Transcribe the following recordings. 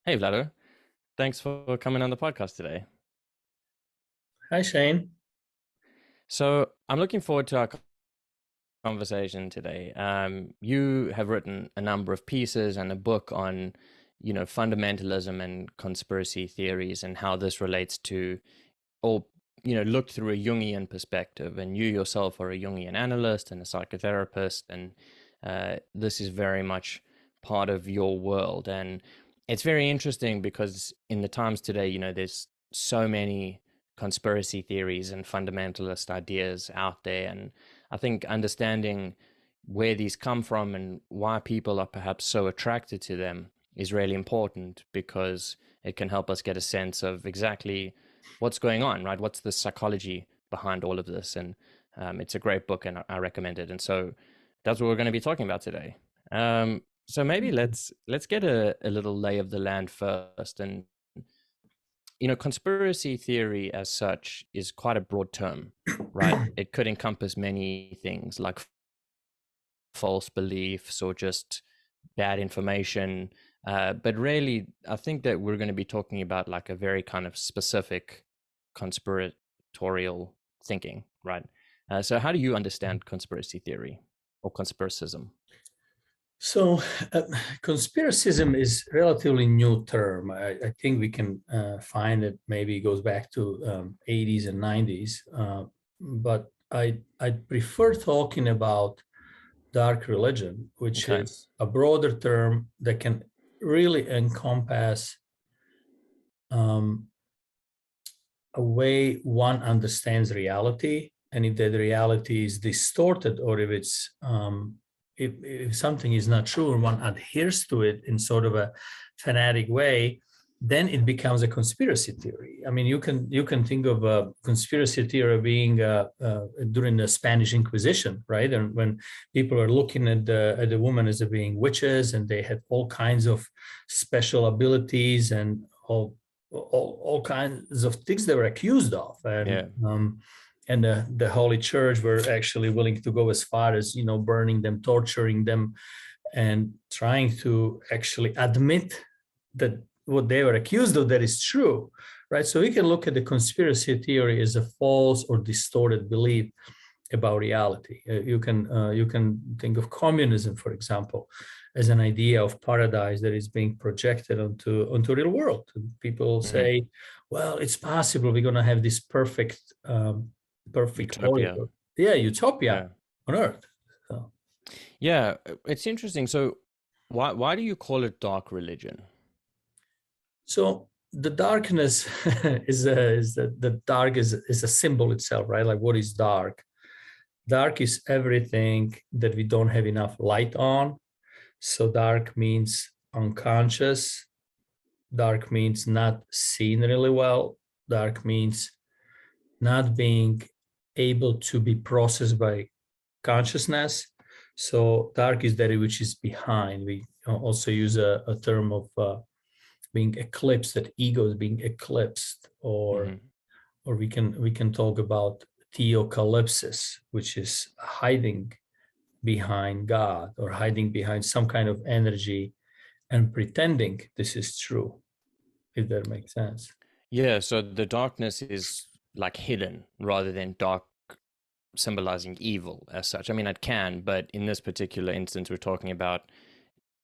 Hey, Vlado. Thanks for coming on the podcast today. Hi, Shane. So I'm looking forward to our conversation today. You have written a number of pieces and a book on, fundamentalism and conspiracy theories and how this relates to, or, looked through a Jungian perspective. And you yourself are a Jungian analyst and a psychotherapist, and this is very much part of your world. And it's very interesting because in the times today, there's so many conspiracy theories and fundamentalist ideas out there. And I think understanding where these come from and why people are perhaps so attracted to them is really important because it can help us get a sense of exactly what's going on, right? What's the psychology behind all of this? And it's a great book and I recommend it. And so that's what we're going to be talking about today. So maybe let's get a little lay of the land first. And conspiracy theory as such is quite a broad term, right? It could encompass many things like false beliefs or just bad information. But really, I think that we're going to be talking about like a very kind of specific conspiratorial thinking, right? So how do you understand conspiracy theory or conspiracism? So, conspiracism is a relatively new term. I think we can find it maybe goes back to 80s and 90s, but I prefer talking about dark religion, which Okay. is a broader term that can really encompass um, a way one understands reality, and if that reality is distorted or if it's if something is not true and one adheres to it in sort of a fanatic way, then it becomes a conspiracy theory. I mean, you can think of a conspiracy theory being during the Spanish Inquisition, right? And when people are looking at the woman as being witches, and they had all kinds of special abilities and all kinds of things they were accused of, Yeah. and the Holy Church were actually willing to go as far as burning them, torturing them, and trying to actually admit that what they were accused of that is true, right? So we can look at the conspiracy theory as a false or distorted belief about reality. You can think of communism, for example, as an idea of paradise that is being projected onto real world. People Hmm. say, well, it's possible we're going to have this perfect Utopia. Hollywood, yeah, utopia Yeah. on Earth. So, Yeah, it's interesting. So why do you call it dark religion? so the darkness is the dark is a symbol itself, right? Like, what is dark? Dark is everything that we don't have enough light on. So dark means unconscious. Dark means not seen really well. Dark means not being able to be processed by consciousness. So dark is that which is behind. We also use a term of being eclipsed, that ego is being eclipsed, Hmm. or we can talk about theocalypsis, which is hiding behind God or hiding behind some kind of energy and pretending this is true, if that makes sense. Yeah, so the darkness is like hidden rather than dark symbolizing evil as such. I mean, it can, but in this particular instance, we're talking about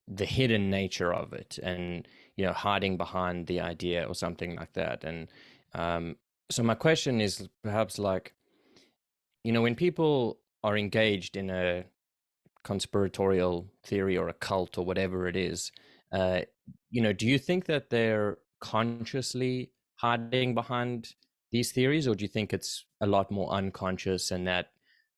the hidden nature of it and, hiding behind the idea or something like that. And so my question is perhaps like, when people are engaged in a conspiratorial theory or a cult or whatever it is, uh, do you think that they're consciously hiding behind these theories, or do you think it's a lot more unconscious and that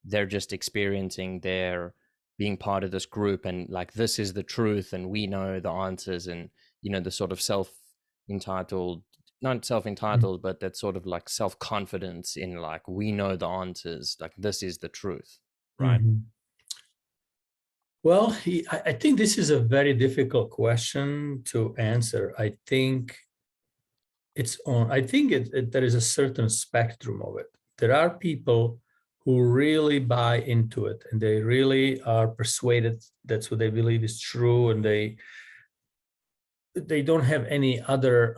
they're just experiencing their being part of this group and like this is the truth and we know the answers and the sort of self-entitled, not self-entitled, but that sort of like self-confidence in like we know the answers, like this is the truth, right? Mhm. Well, I think this is a very difficult question to answer. I think there is a certain spectrum of it. There are people who really buy into it and they really are persuaded that's what they believe is true, and they don't have any other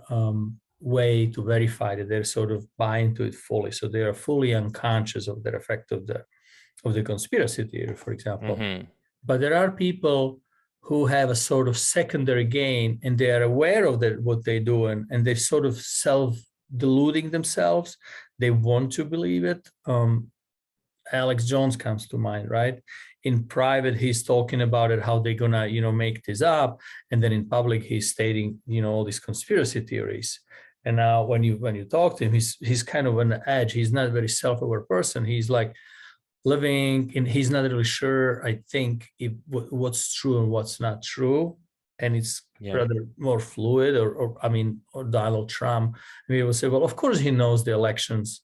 way to verify that they're sort of buy into it fully. So they are fully unconscious of the effect of the conspiracy theory, for example. Mm-hmm. But there are people who have a sort of secondary gain, and they are aware of what they do, and they're sort of self-deluding themselves. They want to believe it. Alex Jones comes to mind, right? In private, he's talking about it, how they're gonna, make this up, and then in public, he's stating, all these conspiracy theories. And now, when you talk to him, he's kind of on the edge. He's not a very self-aware person. He's like living, and he's not really sure, I think, what's true and what's not true, and it's rather more fluid. Or Donald Trump, we will say, well, of course he knows the elections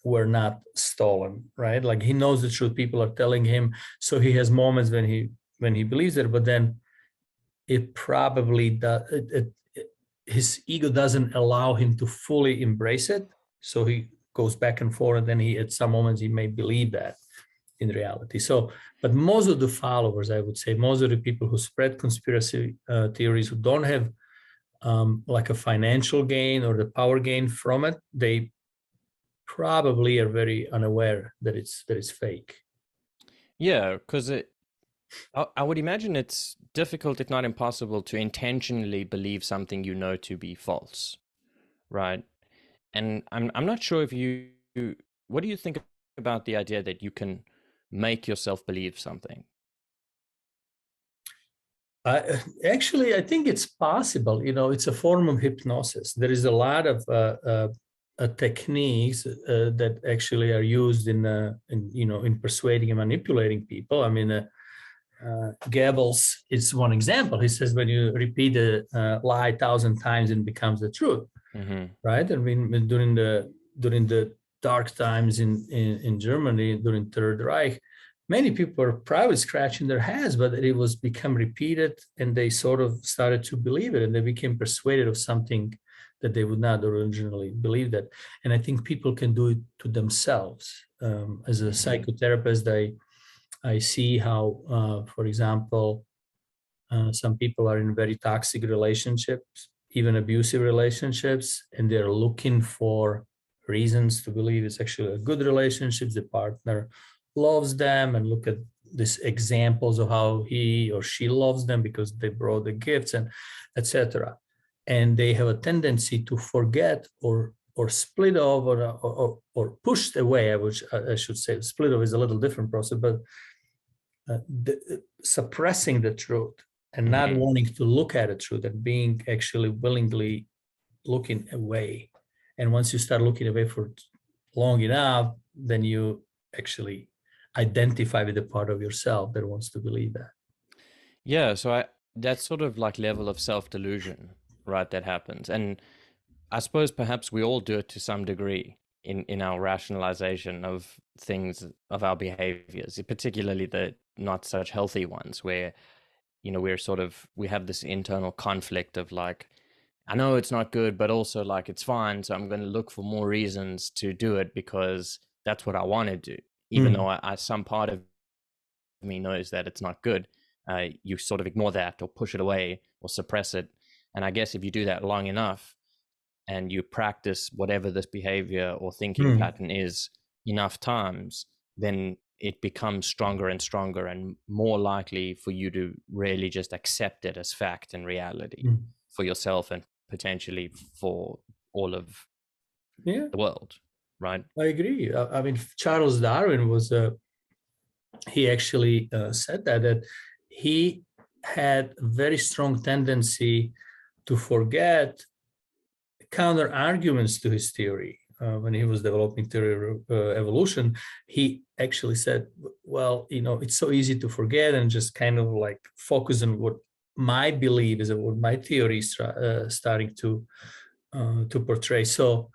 were not stolen, right? Like, he knows the truth. People are telling him. So he has moments when he believes it, but then it probably does. His ego doesn't allow him to fully embrace it. So he goes back and forth, and then at some moments he may believe that in reality. So, but most of the followers, I would say, most of the people who spread conspiracy theories, who don't have like a financial gain or the power gain from it, they probably are very unaware that it's fake. Yeah, because I would imagine it's difficult, if not impossible, to intentionally believe something you know to be false, right? And I'm not sure if what do you think about the idea that you can make yourself believe something? Actually, I think it's possible. It's a form of hypnosis. There is a lot of techniques that actually are used in persuading and manipulating people. I mean, Goebbels is one example. He says, when you repeat a lie 1,000 times, it becomes the truth, right? I mean, during the dark times in Germany during Third Reich, many people were probably scratching their heads, but it was become repeated, and they sort of started to believe it, and they became persuaded of something that they would not originally believe that. And I think people can do it to themselves. As a psychotherapist, I see how, for example, some people are in very toxic relationships, even abusive relationships, and they're looking for reasons to believe it's actually a good relationship. The partner loves them, and look at these examples of how he or she loves them because they brought the gifts and etc. And they have a tendency to forget or split off or pushed away. I should say split off is a little different process, but suppressing the truth and not wanting to look at the truth, and being actually willingly looking away. And once you start looking away for long enough, then you actually identify with the part of yourself that wants to believe that. Yeah, so that's sort of like level of self-delusion, right, that happens. And I suppose perhaps we all do it to some degree in our rationalization of things, of our behaviors, particularly the not such healthy ones, where, we have this internal conflict of like, I know it's not good, but also like it's fine. So I'm going to look for more reasons to do it because that's what I want to do. Even though some part of me knows that it's not good, you sort of ignore that or push it away or suppress it. And I guess if you do that long enough and you practice whatever this behavior or thinking pattern is enough times, then it becomes stronger and stronger and more likely for you to really just accept it as fact and reality for yourself and potentially for all of the world, right? I agree. I mean, Charles Darwin he actually said that he had a very strong tendency to forget counter arguments to his theory. When he was developing theory of evolution, he actually said, well, it's so easy to forget and just kind of like focus on what my belief is and what my theory is starting to portray. So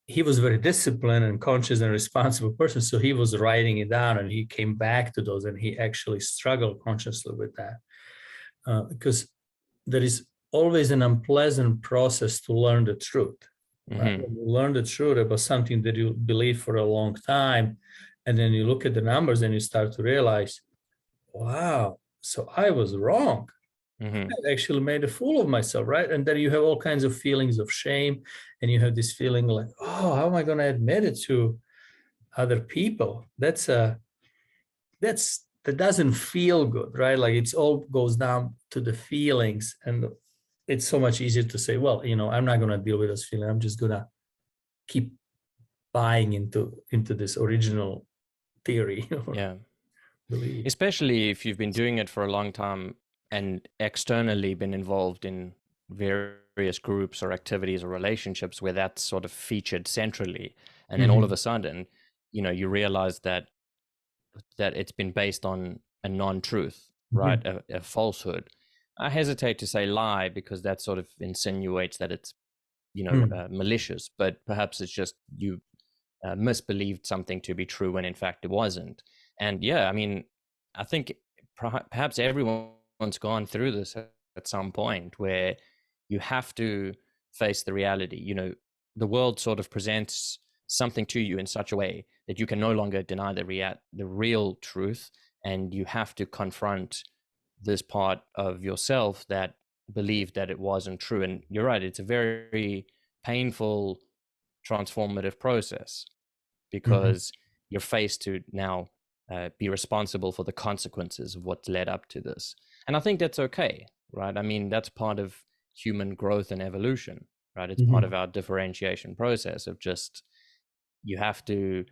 he was a very disciplined and conscious and responsible person. So he was writing it down, and he came back to those, and he actually struggled consciously with that because there is always an unpleasant process to learn the truth. Right? When you learn the truth about something that you believe for a long time, and then you look at the numbers and you start to realize, wow, so I was wrong. Mm-hmm. I actually made a fool of myself, right? And then you have all kinds of feelings of shame, and you have this feeling like, oh, how am I going to admit it to other people? That doesn't feel good, right? Like it's all goes down to the feelings, and it's so much easier to say, well, I'm not going to deal with this feeling. I'm just going to keep buying into this original theory or Yeah. belief. Especially if you've been doing it for a long time and externally been involved in various groups or activities or relationships where that's sort of featured centrally. And then all of a sudden, you realize that it's been based on a non-truth, right? A falsehood. I hesitate to say lie because that sort of insinuates that it's, malicious, but perhaps it's just you misbelieved something to be true when in fact it wasn't. And yeah, I mean, I think perhaps everyone's gone through this at some point where you have to face the reality. The world sort of presents something to you in such a way that you can no longer deny the real truth, and you have to confront this part of yourself that believed that it wasn't true. And you're right, it's a very painful transformative process because you're faced to now be responsible for the consequences of what's led up to this. And I think that's okay, right? I mean, that's part of human growth and evolution, right? It's part of our differentiation process of just, you have to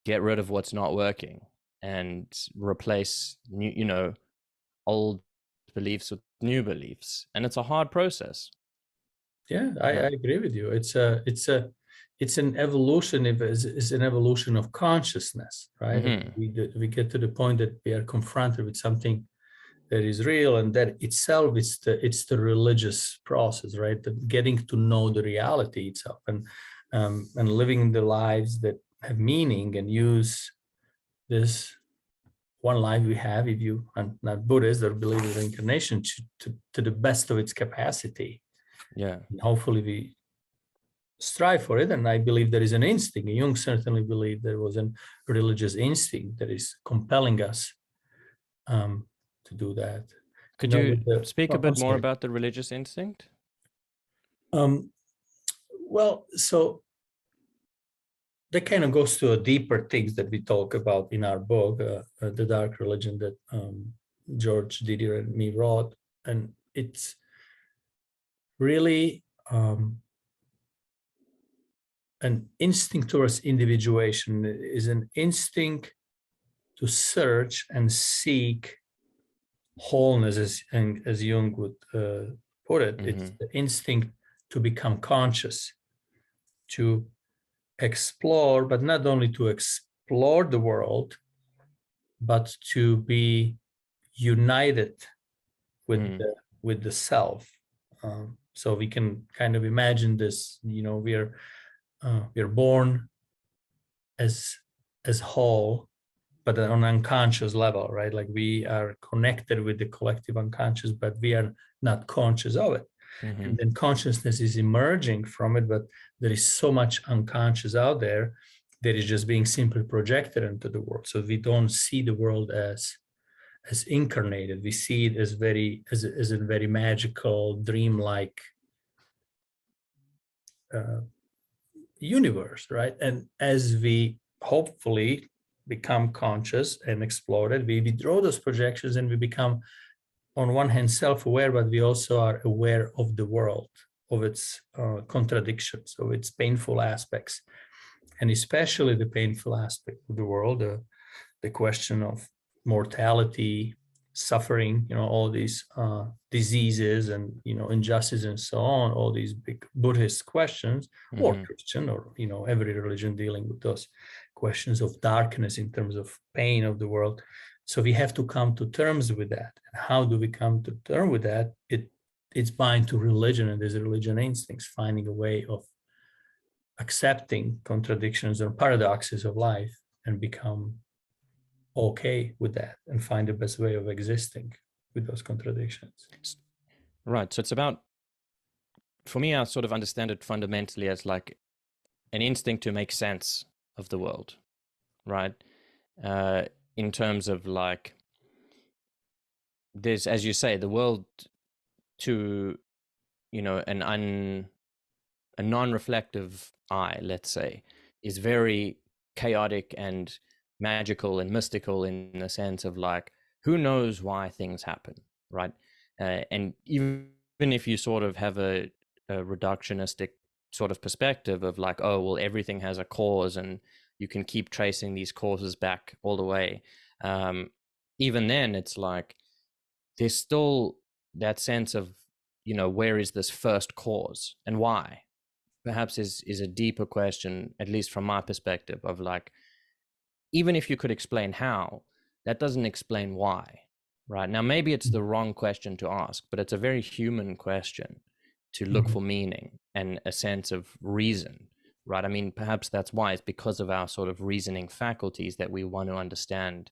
get rid of what's not working and replace new, old beliefs with new beliefs. And it's a hard process. Yeah, I agree with you. It's an evolution. It's an evolution of consciousness, right? We get to the point that we are confronted with something that is real, and that itself it's the religious process, right? Getting to know the reality itself, and living the lives that have meaning and use this one life we have, if you are not Buddhist or believe in reincarnation, to the best of its capacity. Yeah. And hopefully we strive for it. And I believe there is an instinct. Jung certainly believed there was a religious instinct that is compelling us to do that. Could you speak a bit more sorry. about the religious instinct? Well, so that kind of goes to a deeper things that we talk about in our book, The Dark Religion, that George Didier and me wrote. And it's really an instinct towards individuation. Is an instinct to search and seek wholeness, as Jung would put it. It's the instinct to become conscious, to explore, but not only to explore the world, but to be united with the self. So we can kind of imagine this. We're born as whole, but on an unconscious level, right? Like we are connected with the collective unconscious, but we are not conscious of it. And then consciousness is emerging from it, but there is so much unconscious out there that is just being simply projected into the world. So we don't see the world as incarnated. We see it as a very magical, dreamlike universe, right? And as we hopefully become conscious and explore it, we withdraw those projections and we become, on one hand, self-aware, but we also are aware of the world, of its contradictions, of its painful aspects, and especially the painful aspect of the world, the question of mortality, suffering, all these diseases and, injustice and so on, all these big Buddhist questions, or Christian, or, every religion dealing with those questions of darkness in terms of pain of the world. So we have to come to terms with that. And how do we come to terms with that? It's bind to religion, and there's a religion instincts, finding a way of accepting contradictions or paradoxes of life and become okay with that and find the best way of existing with those contradictions. Right. So it's about, for me, I sort of understand it fundamentally as like an instinct to make sense of the world, right? In terms of like, there's, as you say, the world to, you know, a non-reflective eye, let's say, is very chaotic and magical and mystical in the sense of like, who knows why things happen, right? And even if you sort of have a reductionistic sort of perspective of like, oh, well, everything has a cause and you can keep tracing these causes back all the way. Even then, it's like, there's still that sense of, you know, where is this first cause and why? Perhaps is a deeper question, at least from my perspective, of like, even if you could explain how, that doesn't explain why, right? Now, maybe it's the wrong question to ask, but it's a very human question to look for meaning and a sense of reason, right? I mean, perhaps that's why it's because of our sort of reasoning faculties that we want to understand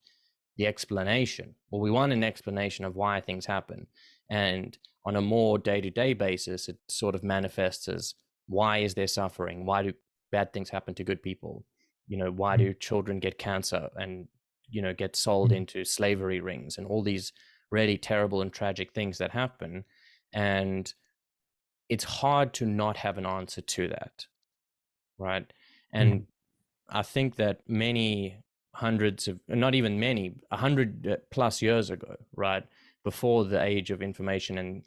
the explanation, or we want an explanation of why things happen. And on a more day-to-day basis, it sort of manifests as, why is there suffering? Why do bad things happen to good people? You know, why do children get cancer and, you know, get sold into slavery rings and all these really terrible and tragic things that happen? And it's hard to not have an answer to that, right? And I think that many hundreds of, not even many, 100+ years ago, right, before the age of information and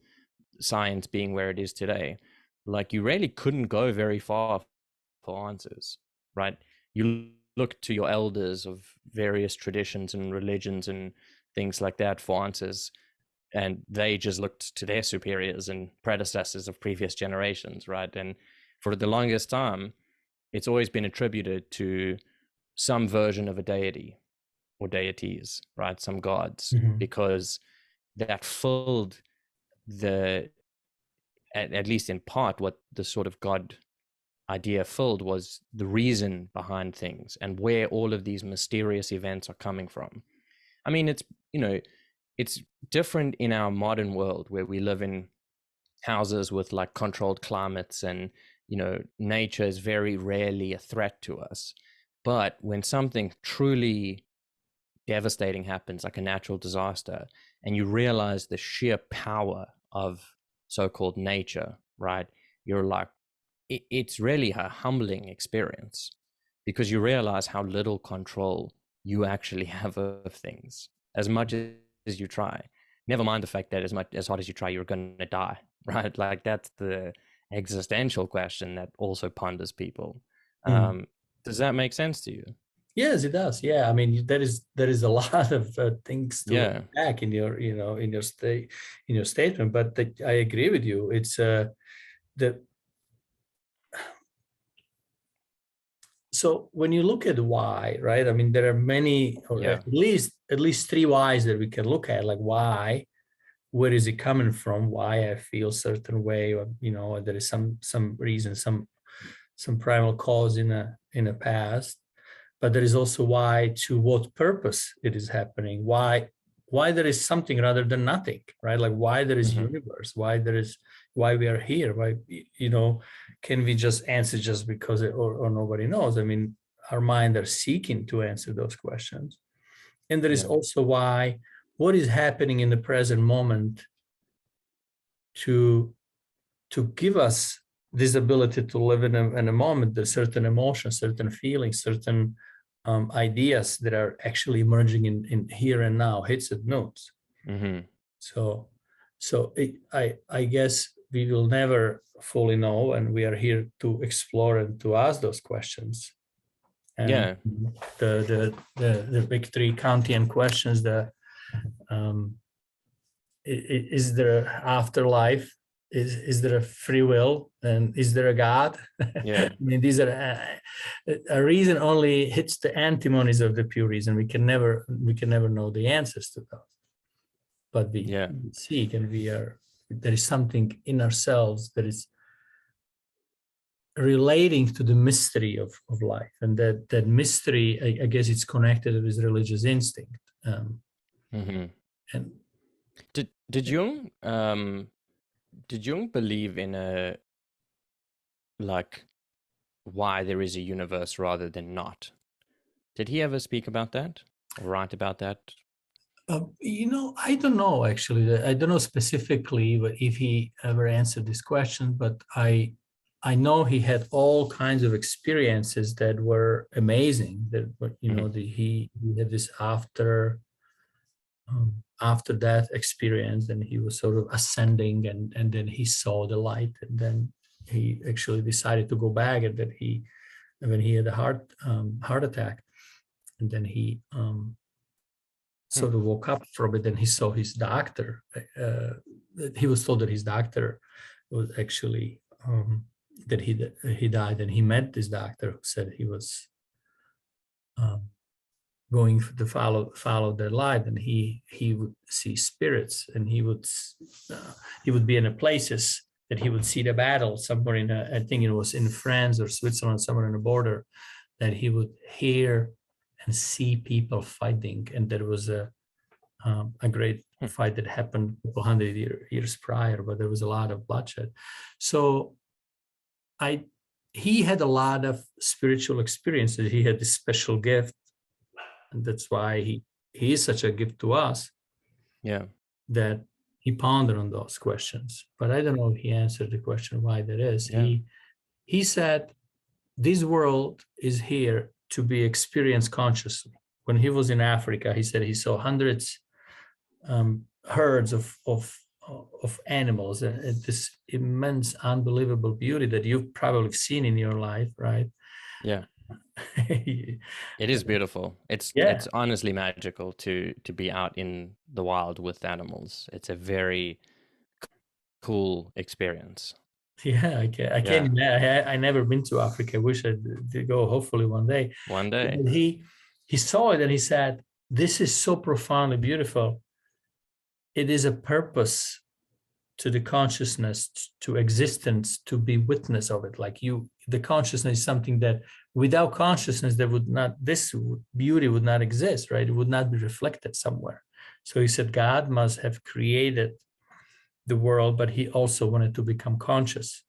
science being where it is today, like, you really couldn't go very far for answers, right? You look to your elders of various traditions and religions and things like that for answers, and they just looked to their superiors and predecessors of previous generations, right? And for the longest time, it's always been attributed to some version of a deity or deities, right? Some gods, because that filled the, at least in part, what the sort of God idea filled was the reason behind things and where all of these mysterious events are coming from. I mean, it's, you know, it's different in our modern world where we live in houses with like controlled climates and, you know, nature is very rarely a threat to us. But when something truly devastating happens, like a natural disaster, and you realize the sheer power of so-called nature, right? You're like, it's really a humbling experience, because you realize how little control you actually have of things, as much as you try. Never mind the fact that as hard as you try, you're going to die, right? Like, that's the existential question that also ponders people. Does that make sense to you? Yes, it does. Yeah, I mean, there is a lot of things to Yeah. unpack in your, you know, in your statement. But I agree with you. It's the so when you look at why, right? I mean, there are many, or Yeah. at least three whys that we can look at. Like, why, where is it coming from? Why I feel certain way, or, you know, there is some reason, some primal cause in a past. But there is also why, to what purpose it is happening, why there is something rather than nothing, right? Like, why there is universe, why we are here, why, you know, can we just answer just because or nobody knows? I mean, our mind are seeking to answer those questions. And there is also why, what is happening in the present moment to give us this ability to live in a moment. There's certain emotions, certain feelings, certain ideas that are actually emerging in here and now, hits and notes. So I guess we will never fully know, and we are here to explore and to ask those questions. And the big three Kantian questions: is there afterlife? Is there a free will, and is there a God? Yeah. I mean, these are a reason only hits the antimonies of the pure reason. We can never know the answers to those, but we seek, and there is something in ourselves that is relating to the mystery of life, and that mystery, I guess, it's connected with religious instinct. And did Jung believe in a, like, why there is a universe rather than not? Did he ever speak about that or write about that? I don't know, actually. I don't know specifically if he ever answered this question, but I know he had all kinds of experiences that were amazing. That he had this after that experience, and he was sort of ascending, and then he saw the light, and then he actually decided to go back, and then when he had a heart attack, and then he sort of woke up from it, and he saw his doctor. He was told that his doctor was actually that he died, and he met this doctor who said he was going to follow their light, and he would see spirits, and he would be in a places that he would see the battle somewhere I think it was in France or Switzerland, somewhere in the border, that he would hear and see people fighting, and there was a great fight that happened a couple hundred years prior, but there was a lot of bloodshed. So he had a lot of spiritual experiences. He had this special gift, and that's why he is such a gift to us. Yeah, that he pondered on those questions. But I don't know if he answered the question why that is. Yeah. He said this world is here to be experienced consciously. When he was in Africa, he said he saw hundreds herds of animals, and this immense, unbelievable beauty that you've probably seen in your life, right? Yeah. It is beautiful. It's honestly magical to be out in the wild with animals. It's a very cool experience. Yeah, I can't imagine. I never been to Africa. I wish I did go, hopefully one day. One day. But he saw it, and he said, this is so profoundly beautiful. It is a purpose to the consciousness, to existence, to be witness of it. Like the consciousness is something that without consciousness, this beauty would not exist, right? It would not be reflected somewhere. So he said, God must have created the world, but he also wanted to become conscious.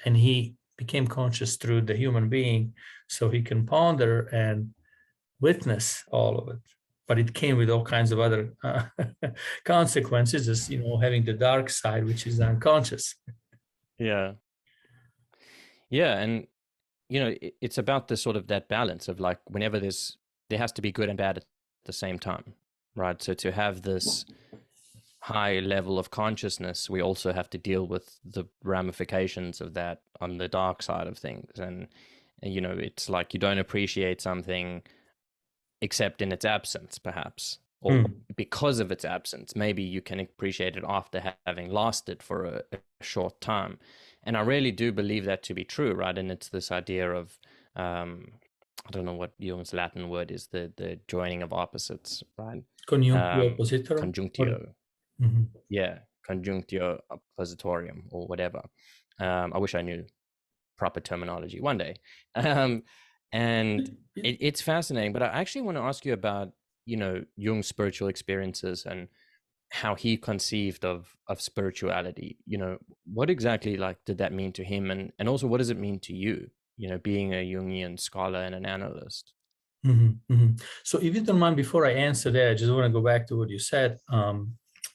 And he became conscious through the human being, so he can ponder and witness all of it. But it came with all kinds of other consequences, as having the dark side, which is unconscious. Yeah, and it's about the sort of that balance of like whenever there has to be good and bad at the same time, right? So to have this high level of consciousness, we also have to deal with the ramifications of that on the dark side of things, and it's like you don't appreciate something except in its absence, perhaps, or because of its absence. Maybe you can appreciate it after having lost it for a short time. And I really do believe that to be true, right? And it's this idea of, I don't know what Jung's Latin word is, the joining of opposites, right? Conjunctio oppositor. Conjunctio. Yeah, conjunctio oppositorium, or whatever. I wish I knew proper terminology one day. And it's fascinating, but I actually want to ask you about, Jung's spiritual experiences and how he conceived of spirituality. What exactly did that mean to him? And also, what does it mean to you, being a Jungian scholar and an analyst? So if you don't mind, before I answer that, I just want to go back to what you said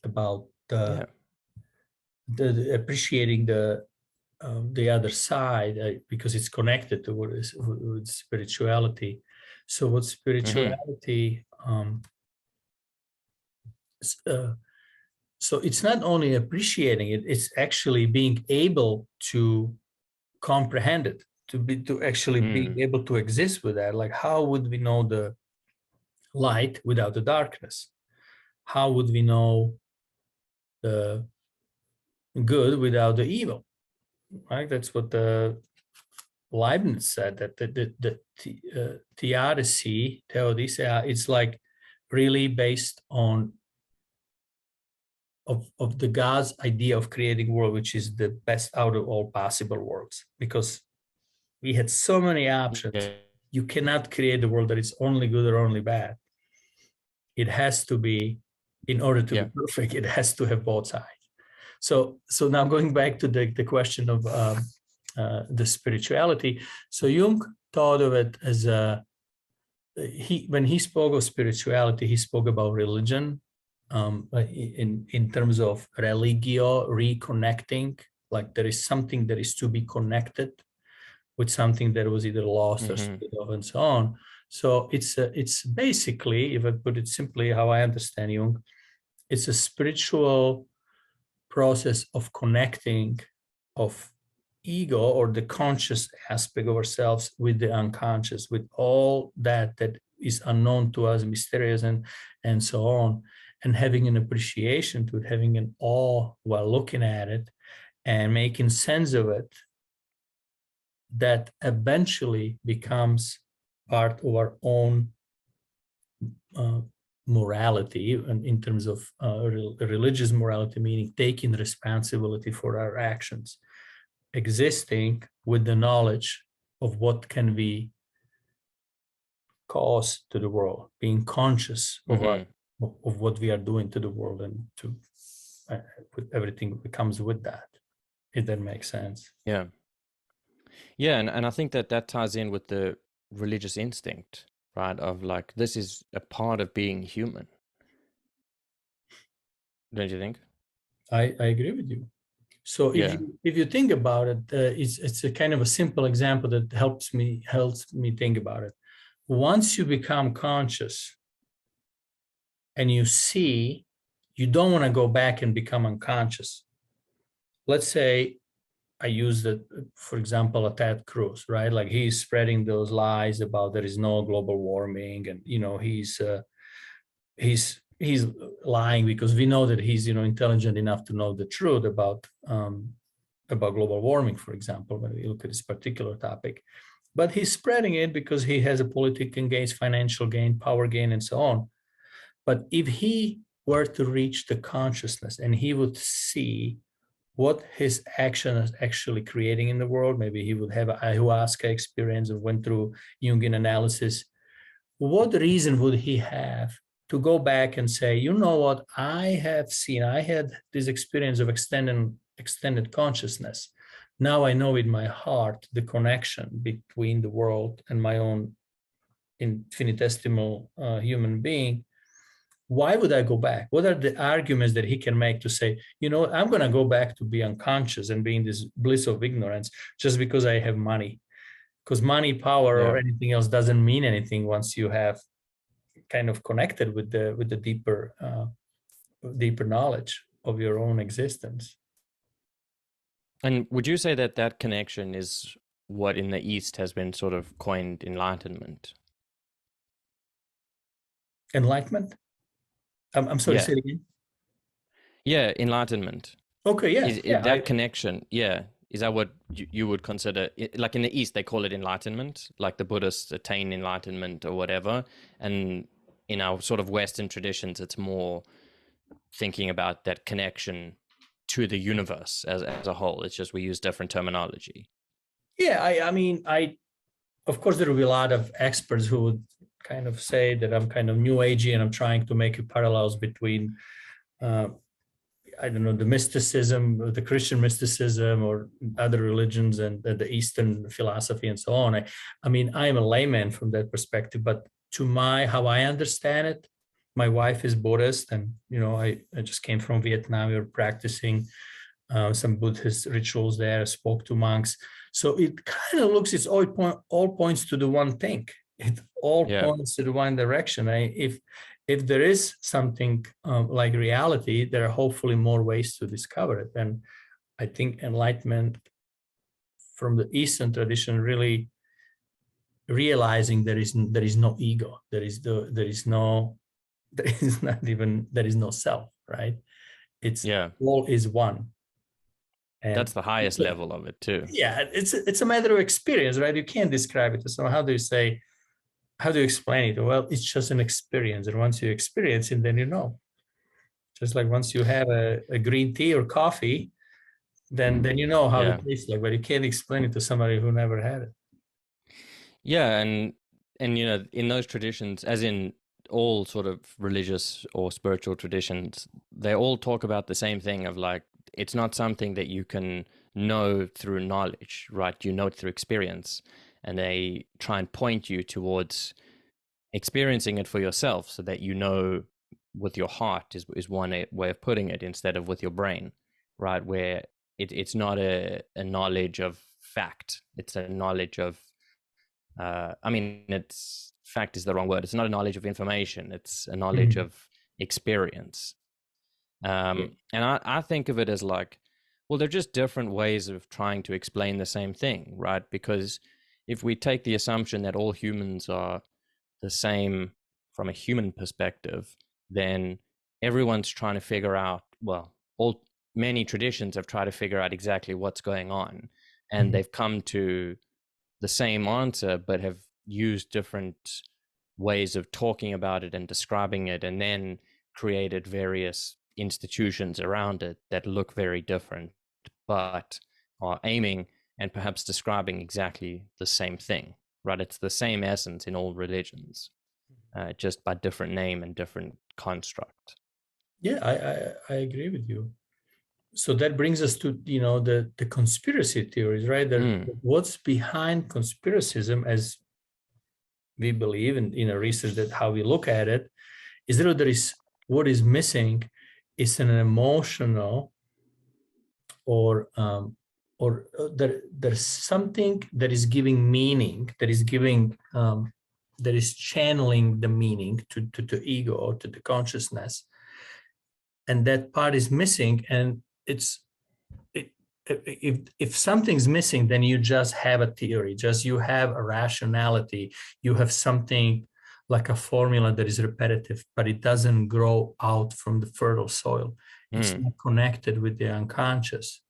about the appreciating the other side, because it's connected to with spirituality. So what spirituality, so it's not only appreciating it, it's actually being able to comprehend it, to actually being able to exist with that. Like, how would we know the light without the darkness? How would we know the good without the evil? Right? That's what the Leibniz said, that the theodicy, it's like really based on of the God's idea of creating world, which is the best out of all possible worlds, because we had so many options. You cannot create a world that is only good or only bad. It has to be, in order to be perfect, it has to have both sides. So now going back to the question of the spirituality. So Jung thought of it as when he spoke of spirituality, he spoke about religion, in terms of religio, reconnecting, like there is something that is to be connected with something that was either lost or split off and so on. So it's basically, if I put it simply, how I understand Jung, it's a spiritual process of connecting of ego or the conscious aspect of ourselves with the unconscious, with all that is unknown to us, mysterious and so on, and having an appreciation to it, having an awe while looking at it and making sense of it, that eventually becomes part of our own morality, and in terms of religious morality, meaning taking responsibility for our actions, existing with the knowledge of what can be cause to the world, being conscious of what we are doing to the world, and to with everything that comes with that, if that makes sense. Yeah. Yeah, and I think that ties in with the religious instinct, right? Of like, this is a part of being human. Don't you think? I agree with you. So if you think about it, it's a kind of a simple example that helps me think about it. Once you become conscious and you see, you don't want to go back and become unconscious. Let's say I use that, for example, a Ted Cruz, right? Like he's spreading those lies about there is no global warming, and he's lying because we know that he's intelligent enough to know the truth about global warming, for example, when we look at this particular topic. But he's spreading it because he has a political gain, financial gain, power gain, and so on. But if he were to reach the consciousness and he would see what his action is actually creating in the world, maybe he would have an ayahuasca experience or went through Jungian analysis, what reason would he have to go back and say, you know what, I had this experience of extended consciousness. Now I know in my heart the connection between the world and my own infinitesimal human being. Why would I go back? What are the arguments that he can make to say, I'm going to go back to be unconscious and be in this bliss of ignorance just because I have money? Because money, power, or anything else doesn't mean anything once you have kind of connected with the deeper knowledge of your own existence. And would you say that connection is what in the East has been sort of coined enlightenment? Enlightenment? I'm sorry, say it again. Yeah, enlightenment. Okay, yeah. That connection, is that what you would consider, like in the East, they call it enlightenment, like the Buddhists attain enlightenment or whatever. And in our sort of Western traditions, it's more thinking about that connection to the universe as a whole. It's just we use different terminology. Yeah, I mean, of course, there will be a lot of experts who would kind of say that I'm kind of new agey and I'm trying to make parallels between I don't know, the mysticism, the Christian mysticism, or other religions and the Eastern philosophy and so on. I mean, I'm a layman from that perspective, but to how I understand it, my wife is Buddhist, and I just came from Vietnam. We were practicing some Buddhist rituals there, spoke to monks. So it kind of looks, it's all points to the one thing. It all points to the one direction. If there is something like reality, there are hopefully more ways to discover it. And I think enlightenment from the Eastern tradition really realizing there is no ego, there is no self, right? It's all is one. And that's the highest level of it too. Yeah, it's a matter of experience, right? You can't describe it. So how do you explain it? Well, it's just an experience, and once you experience it, then you know. Just like once you have a green tea or coffee, then you know how it tastes like, but you can't explain it to somebody who never had it. Yeah, and in those traditions, as in all sort of religious or spiritual traditions, they all talk about the same thing of like, it's not something that you can know through knowledge, right? You know it through experience. And they try and point you towards experiencing it for yourself so that you know with your heart is one way of putting it, instead of with your brain, right? Where it's not a knowledge of fact, it's a knowledge of I mean, it's fact is the wrong word. It's not a knowledge of information. It's a knowledge of experience. And I think of it as like, well, they're just different ways of trying to explain the same thing, right? Because if we take the assumption that all humans are the same from a human perspective, then everyone's trying to figure out, well, many traditions have tried to figure out exactly what's going on, and they've come to the same answer, but have used different ways of talking about it and describing it, and then created various institutions around it that look very different, but are aiming and perhaps describing exactly the same thing, right? It's the same essence in all religions, just by different name and different construct. Yeah, I agree with you. So that brings us to, the conspiracy theories, right? What's behind conspiracism, as we believe in a research, that how we look at it, is that there is what is missing is an emotional or there's something that is giving meaning, that is giving that is channeling the meaning to ego or to the consciousness, and that part is missing. And if something's missing, then you just have a theory, just you have a rationality, you have something like a formula that is repetitive, but it doesn't grow out from the fertile soil. It's not connected with the unconscious.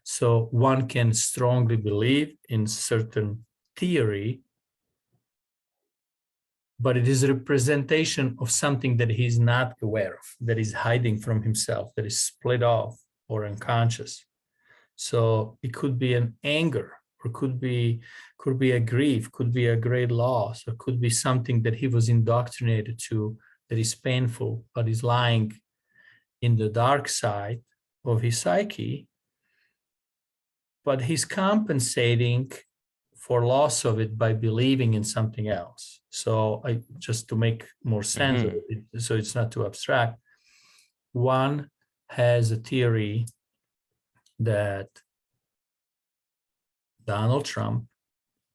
So one can strongly believe in certain theory, but it is a representation of something that he's not aware of, that is hiding from himself, that is split off or unconscious. So it could be an anger, or could be a grief, could be a great loss, or could be something that he was indoctrinated to that is painful, but is lying in the dark side of his psyche. But he's compensating for loss of it by believing in something else. So just to make more sense of it, so it's not too abstract, one has a theory that Donald Trump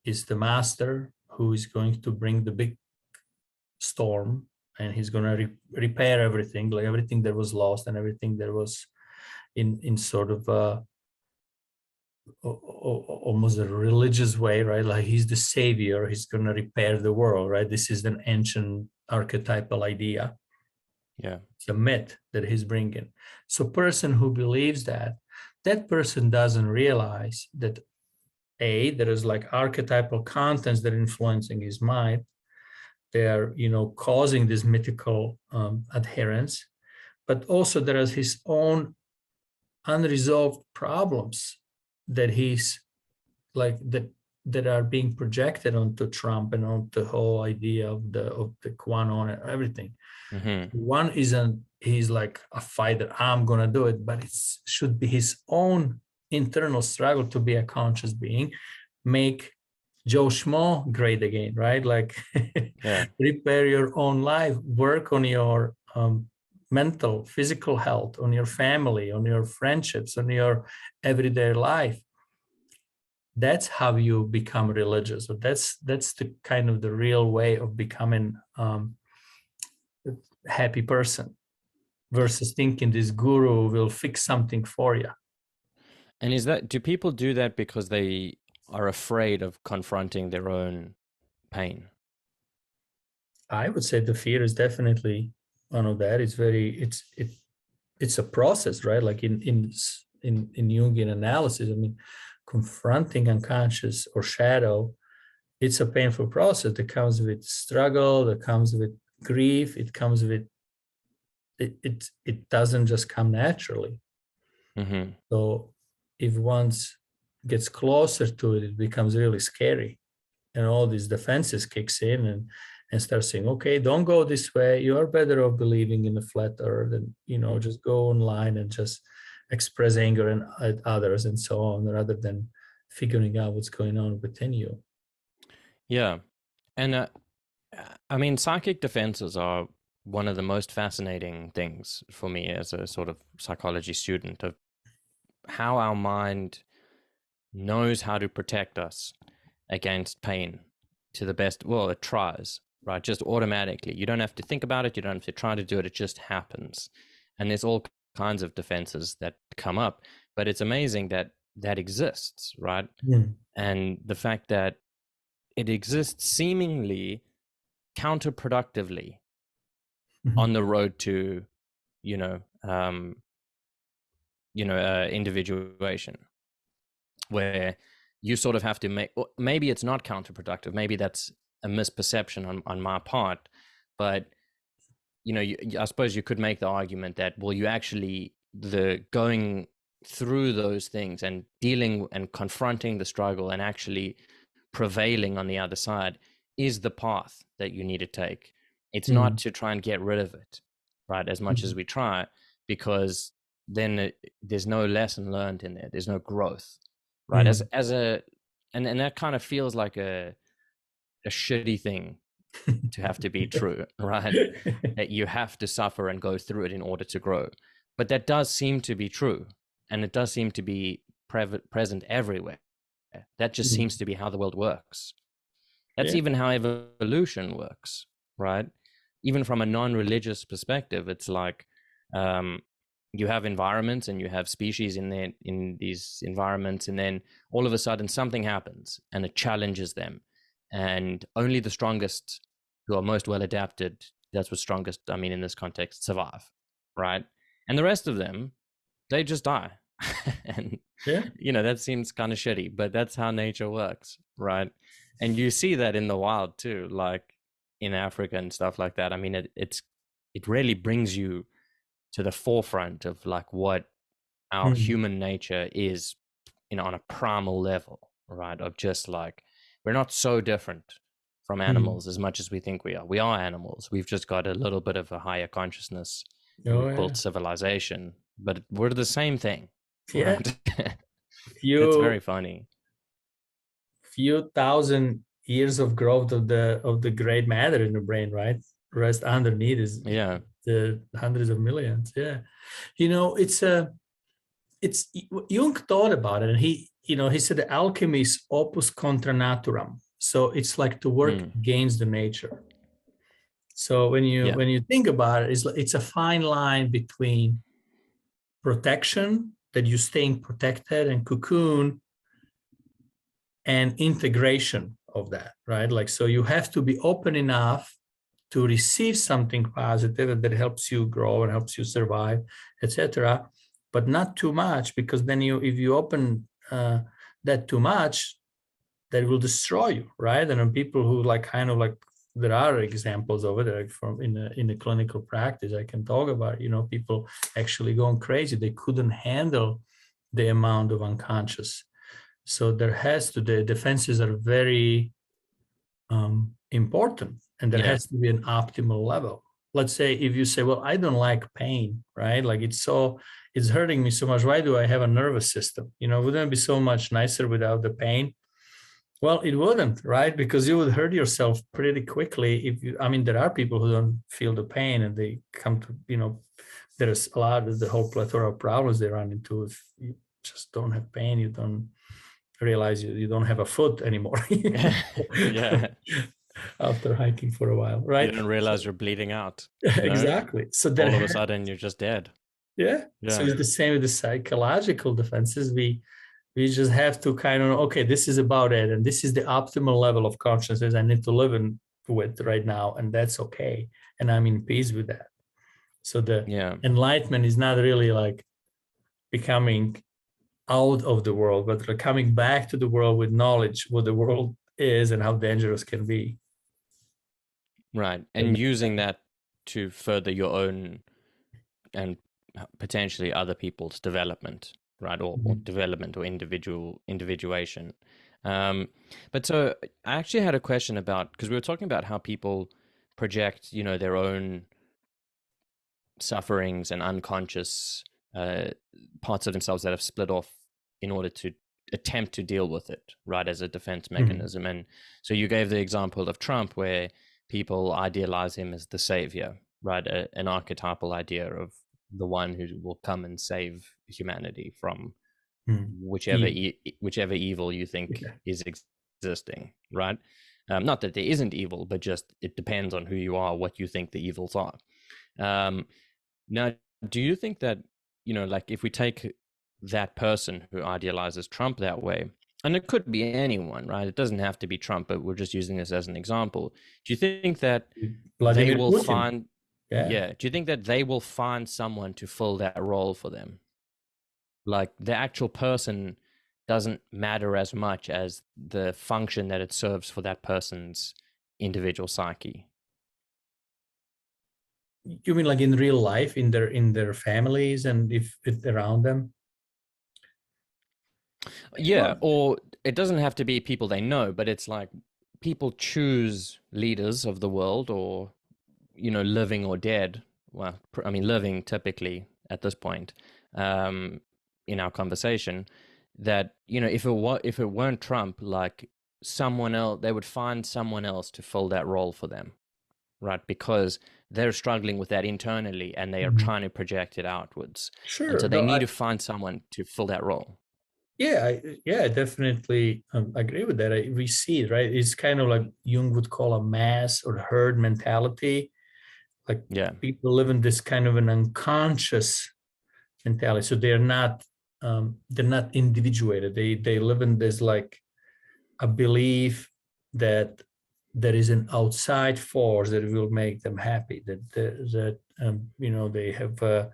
is the master who is going to bring the big storm, and he's going to repair everything, like everything that was lost and everything that was in sort of almost a religious way, right? Like he's the savior, he's going to repair the world, right? This is an ancient archetypal idea. Yeah, it's a myth that he's bringing. So person who believes that person doesn't realize that there is like archetypal contents that are influencing his mind. They're causing this mythical adherence, but also there is his own unresolved problems that he's like that are being projected onto Trump and onto the whole idea of the QAnon and everything. One isn't, he's like a fighter, I'm gonna do it, but it should be his own internal struggle to be a conscious being, make Joe Schmo great again, right? Like repair your own life, work on your mental, physical health, on your family, on your friendships, on your everyday life. That's how you become religious. So that's the kind of the real way of becoming a happy person, versus thinking this guru will fix something for you. And do people do that because they are afraid of confronting their own pain? I would say the fear is definitely one of that. It's a process, right? Like in Jungian analysis, I mean, confronting unconscious or shadow, it's a painful process that comes with struggle, that comes with grief, it comes with it doesn't just come naturally. So if one gets closer to it, it becomes really scary, and all these defenses kicks in and start saying, okay, don't go this way, you are better off believing in the flat earth, and just go online and just express anger at others and so on, rather than figuring out what's going on within you. Yeah. And I mean, psychic defenses are one of the most fascinating things for me as a sort of psychology student, of how our mind knows how to protect us against pain to the best. Well, it tries, right? Just automatically. You don't have to think about it. You don't have to try to do it. It just happens. And there's all kinds of defenses that come up, but it's amazing that that exists, right? And the fact that it exists seemingly counterproductively on the road to, individuation, where you sort of have to make, maybe it's not counterproductive, maybe that's a misperception on my part, but I suppose you could make the argument that, well, you actually, the going through those things and dealing and confronting the struggle and actually prevailing on the other side is the path that you need to take. It's not to try and get rid of it, right, as much as we try, because then there's no lesson learned in there. There's no growth, right? And that kind of feels like a shitty thing to have to be true, right? That you have to suffer and go through it in order to grow. But that does seem to be true, and it does seem to be present everywhere. That just seems to be how the world works. That's even how evolution works, right? Even from a non-religious perspective, it's like you have environments and you have species in these environments, and then all of a sudden something happens and it challenges them, and only the strongest, who are most well adapted, that's what strongest, I mean, in this context, survive, right? And the rest of them, they just die. And that seems kind of shitty, but that's how nature works, right? And you see that in the wild too, like in Africa and stuff like that. I mean, it really brings you to the forefront of like what our human nature is, on a primal level, right? Of just like, we're not so different from animals as much as we think we are. We are animals. We've just got a little bit of a higher consciousness, called civilization, but we're the same thing. Right? It's very funny. Few thousand years of growth of the gray matter in the brain, right? The rest underneath is the hundreds of millions. It's Jung thought about it, and he said the alchemy is opus contra naturam. So it's like to work against the nature. So when you think about it, it's a fine line between protection, that you're staying protected and cocoon, and integration of that, right? Like, so you have to be open enough to receive something positive that helps you grow and helps you survive, etc. But not too much, because then if you open that too much, that will destroy you, right? And people who there are examples of it, like from in the clinical practice, I can talk about, people actually going crazy. They couldn't handle the amount of unconscious. So the defenses are very important, and there has to be an optimal level. Let's say if you say, well, I don't like pain, right? Like it's hurting me so much. Why do I have a nervous system? Wouldn't it be so much nicer without the pain? Well, it wouldn't, right? Because you would hurt yourself pretty quickly. There are people who don't feel the pain, and they come to, there's a lot of the whole plethora of problems they run into. If you just don't have pain, you don't realize you don't have a foot anymore. After hiking for a while, right? You don't realize you're bleeding out. Exactly. So all of a sudden you're just dead. Yeah. So it's the same with the psychological defenses. We just have to kind of, okay, this is about it, and this is the optimal level of consciousness I need to live with right now, and that's okay, and I'm in peace with that. So the enlightenment is not really like becoming out of the world, but like coming back to the world with knowledge what the world is and how dangerous can be. Right. And using that to further your own and potentially other people's development, right? Or development or individuation. But so I actually had a question about, because we were talking about how people project, their own sufferings and unconscious parts of themselves that have split off in order to attempt to deal with it, right, as a defense mechanism. And so you gave the example of Trump, where people idealize him as the savior, right? An archetypal idea of the one who will come and save humanity from whichever Evil. whichever evil you think Yeah. is existing, right? Not that there isn't evil, but just it depends on who you are, what you think the evils are. Now, do you think that, like if we take that person who idealizes Trump that way, and it could be anyone, right? It doesn't have to be Trump, but we're just using this as an example. Do you think that they Vladimir will Putin. find, Yeah. yeah, do you think that they will find someone to fill that role for them? Like the actual person doesn't matter as much as the function that it serves for that person's individual psyche. You mean like in real life, in their families and if it's around them? Yeah, Well, or it doesn't have to be people they know, but it's like people choose leaders of the world, or living or dead. Well, I mean, living typically at this point, um, in our conversation, that if it weren't Trump, like someone else, they would find someone else to fill that role for them, right? Because they're struggling with that internally, and they are mhm. trying to project it outwards, and so Sure. they No, need to find someone to fill that role. I definitely agree with that. We see it, right? It's kind of like Jung would call a mass or herd mentality. Like Yeah. people live in this kind of an unconscious mentality, so they're not individuated. They live in this like a belief that there is an outside force that will make them happy. They have a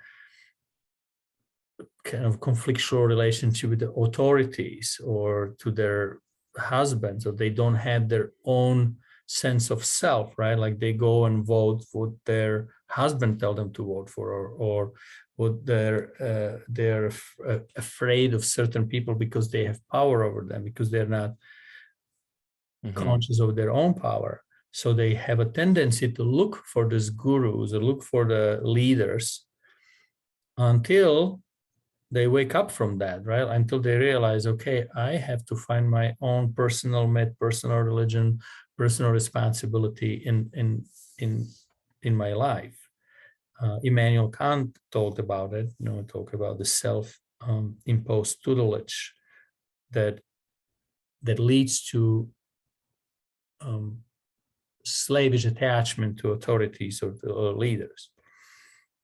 kind of conflictual relationship with the authorities or to their husbands, or they don't have their own sense of self, right? Like they go and vote what their husband tell them to vote for, or what they're afraid of certain people because they have power over them, because they're not Mm-hmm. conscious of their own power. So they have a tendency to look for these gurus or look for the leaders until they wake up from that, right? Until they realize, okay, I have to find my own personal myth, personal religion, personal responsibility in my life. Immanuel Kant talked about it, talk about the self-imposed tutelage that leads to slavish attachment to authorities or leaders.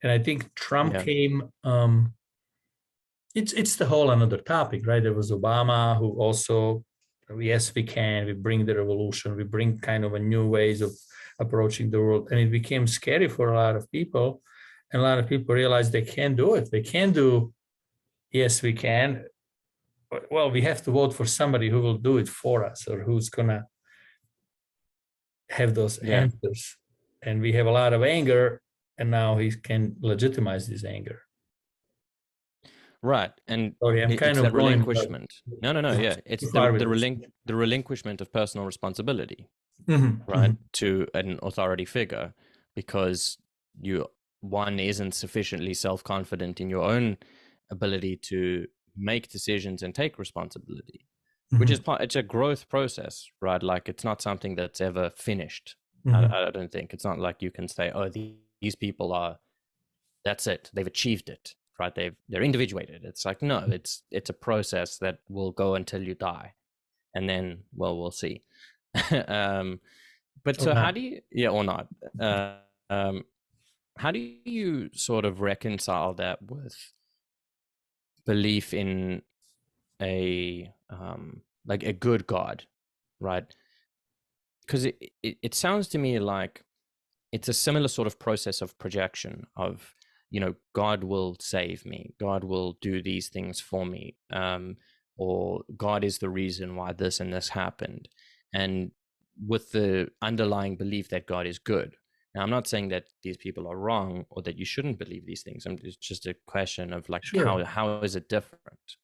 And I think Trump Yeah. came. It's the whole another topic, right? There was Obama who also, yes, we can. We bring the revolution. We bring kind of a new ways of approaching the world, and it became scary for a lot of people. And a lot of people realized they can't do it. They can't do. Yes, we can. Well, we have to vote for somebody who will do it for us, or who's gonna have those Yeah. answers. And we have a lot of anger, and now he can legitimize this anger. Right. And Sorry, I'm kind it's of that going relinquishment. No. Yeah. too It's far with this. the relinquishment of personal responsibility, Mhm, right, mhm. to an authority figure, because one isn't sufficiently self-confident in your own ability to make decisions and take responsibility, which is Mhm. it's a growth process, right? Like it's not something that's ever finished. Mhm. I don't think it's not like you can say, oh, these people are, that's it, they've achieved it, right? They're individuated. It's like, no, it's a process that will go until you die, and then, well, we'll see. um but Or so how not. do you, yeah, or not, uh, um how do you sort of reconcile that with belief in a like a good God, right? Because it sounds to me like it's a similar sort of process of projection of, God will save me, God will do these things for me, or God is the reason why this and this happened, and with the underlying belief that God is good. Now, I'm not saying that these people are wrong or that you shouldn't believe these things. It's just a question of like, Sure. how is it different?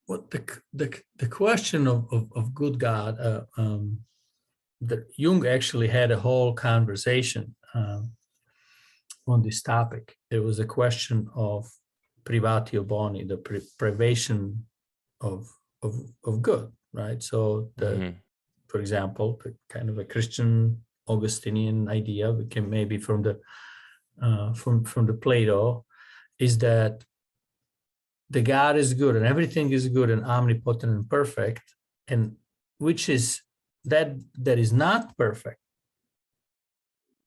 What the question of good God, that Jung actually had a whole conversation on this topic. It was a question of privatio boni, the privation of of good. right? So Mm-hmm. for example, the kind of a Christian Augustinian idea, we can maybe from the Plato, is that the God is good and everything is good and omnipotent and perfect, and which is that is not perfect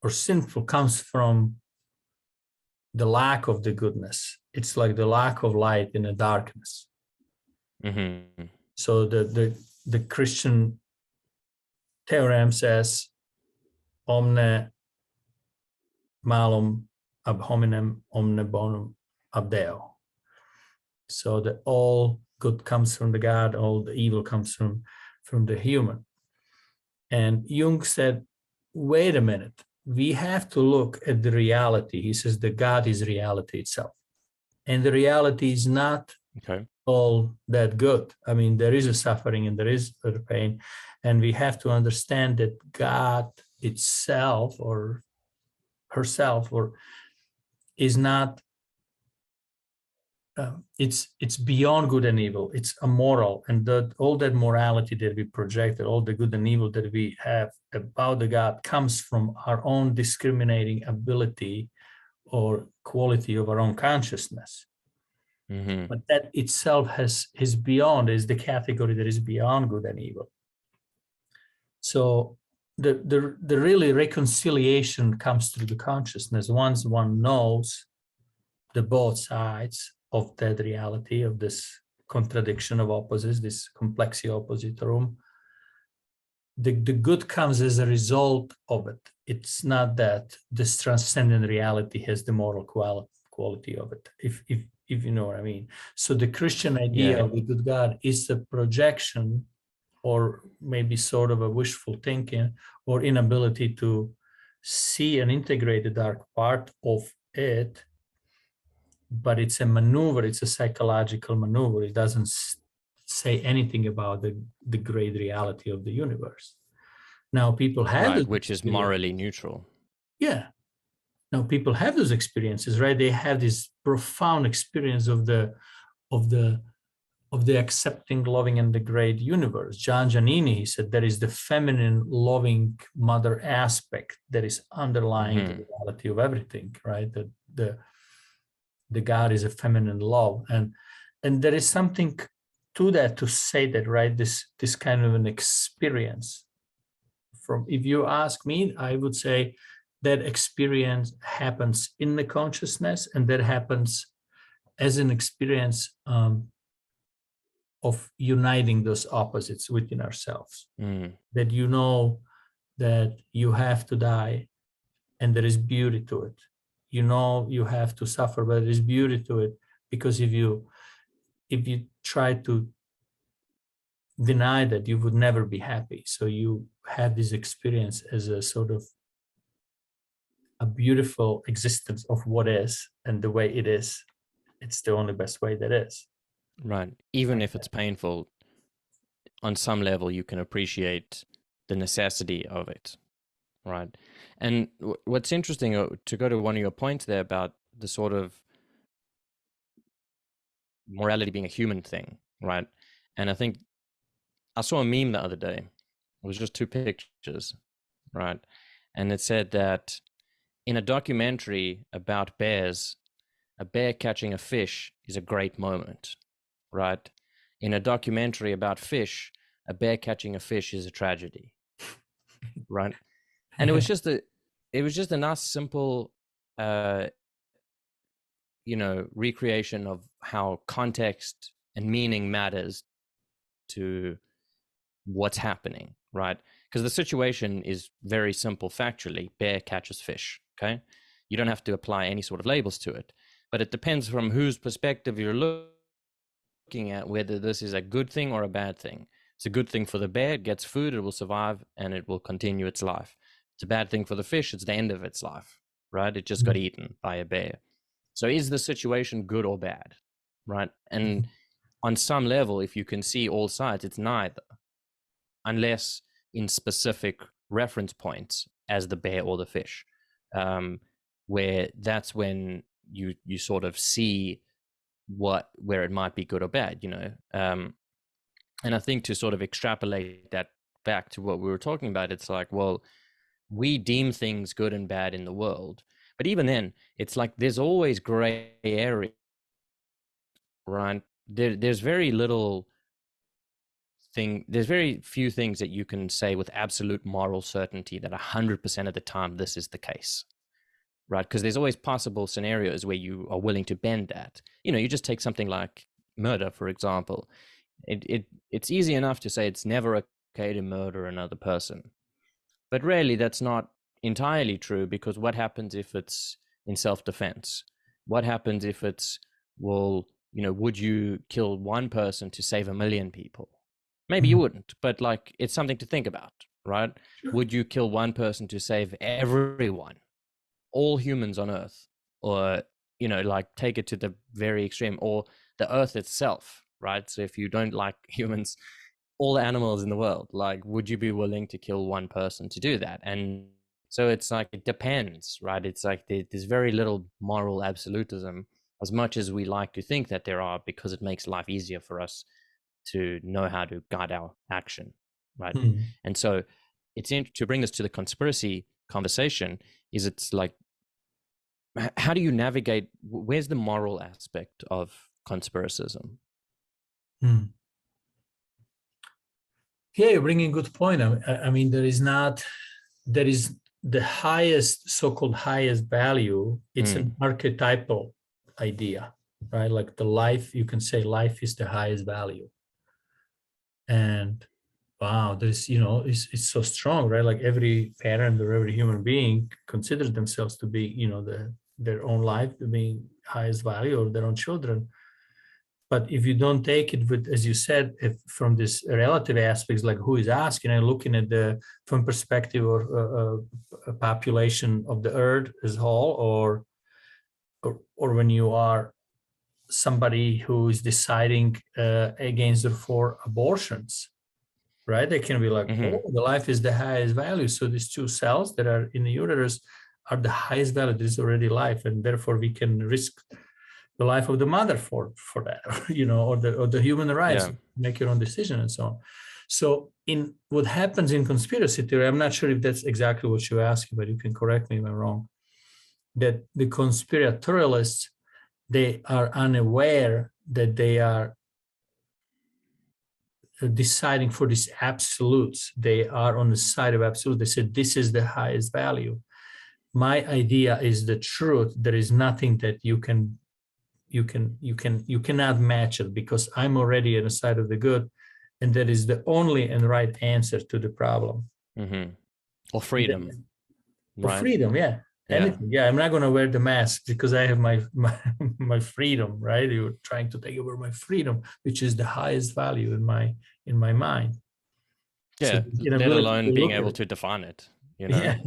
or sinful comes from the lack of the goodness. It's like the lack of light in the darkness. Mm-hmm. So the Christian theorem says omne malum ab hominem, omne bonum ab Deo. So that all good comes from the God, all the evil comes from the human. And Jung said, wait a minute, we have to look at the reality. He says the God is reality itself. And the reality is not all that good. I mean, there is a suffering and there is a pain. And we have to understand that God itself or herself or is not, it's beyond good and evil. It's immoral. And all that morality that we projected, all the good and evil that we have about the God comes from our own discriminating ability or quality of our own consciousness. Mm-hmm. But that itself is the category that is beyond good and evil. So the really reconciliation comes through the consciousness. Once one knows the both sides of that reality, of this contradiction of opposites, this complexity oppositorum, the good comes as a result of it. It's not that this transcendent reality has the moral quality of it, if you know what I mean. So the Christian idea of the good God is a projection or maybe sort of a wishful thinking or inability to see and integrate the dark part of it, but it's a maneuver, it's a psychological maneuver. It doesn't say anything about the great reality of the universe. Now people have which is morally neutral. Yeah. Now people have those experiences, right? They have this profound experience of the accepting, loving, and the great universe. John Giannini, he said, there is the feminine, loving mother aspect that is underlying the reality of everything, right? The God is a feminine love, and there is something to that, to say that, right? This kind of an experience. From, if you ask me, I would say that experience happens in the consciousness, and that happens as an experience of uniting those opposites within ourselves. That you know that you have to die, and there is beauty to it. You know you have to suffer, but there is beauty to it, because if you try to deny that, you would never be happy. So you have this experience as a sort of a beautiful existence of what is, and the way it is, it's the only best way that is. Right. Even if it's painful, on some level, you can appreciate the necessity of it. Right. And what's interesting, to go to one of your points there about the sort of morality being a human thing, right? And I think I saw a meme the other day. It was just two pictures, right? And it said that in a documentary about bears, a bear catching a fish is a great moment, right? In a documentary about fish, a bear catching a fish is a tragedy, right? And it was just a nice, simple, recreation of how context and meaning matters to what's happening, right? Because the situation is very simple factually. Bear catches fish, okay? You don't have to apply any sort of labels to it, but it depends from whose perspective you're looking at whether this is a good thing or a bad thing. It's a good thing for the bear, it gets food, it will survive, and it will continue its life. It's a bad thing for the fish, it's the end of its life, right? It just got eaten by a bear. So is the situation good or bad, right? And on some level, if you can see all sides, it's neither, unless in specific reference points as the bear or the fish, where that's when you sort of see where it might be good or bad, And I think to sort of extrapolate that back to what we were talking about, it's like, well, we deem things good and bad in the world. But even then, it's like there's always gray area, right? There's very little there's very few things that you can say with absolute moral certainty that 100% of the time this is the case, right? Because there's always possible scenarios where you are willing to bend that. You just take something like murder, for example. It's easy enough to say it's never okay to murder another person, but really that's not entirely true, because what happens if it's in self-defense? What happens if it's, well, would you kill one person to save 1 million people? Maybe you wouldn't, but like, it's something to think about, right? Sure. Would you kill one person to save everyone, all humans on Earth? Or, like, take it to the very extreme, or the Earth itself, right? So if you don't like humans, all the animals in the world, like, would you be willing to kill one person to do that? And so it's like, it depends, right? It's like there's very little moral absolutism, as much as we like to think that there are, because it makes life easier for us to know how to guide our action, right? And so it's to bring this to the conspiracy conversation, is it's like, how do you navigate, where's the moral aspect of conspiracism? Yeah, you're bringing a good point. I mean, there is the highest, so-called highest value. It's an archetypal idea, right? Like the life, you can say life is the highest value. And wow, there's, it's so strong, right? Like every parent or every human being considers themselves to be, their own life to be highest value, or their own children. But if you don't take it with, as you said, from this relative aspects, like who is asking and looking at from perspective of a population of the earth as a whole, or when you are somebody who is deciding against or for abortions, right? They can be like, oh, the life is the highest value. So these 2 cells that are in the uterus are the highest value. There is already life, and therefore we can risk the life of the mother for that, or the human rights, make your own decision and so on. So in what happens in conspiracy theory, I'm not sure if that's exactly what you're asking, but you can correct me if I'm wrong, that the conspiratorialists, they are unaware that they are deciding for these absolutes. They are on the side of absolute. They said, this is the highest value. My idea is the truth. There is nothing that you cannot match it, because I'm already on the side of the good, and that is the only and right answer to the problem. Or freedom. Or freedom, yeah. Anything. Yeah, I'm not going to wear the mask because I have my freedom, right? You're trying to take over my freedom, which is the highest value in my mind. Yeah, so, let alone being able to define it. Yeah.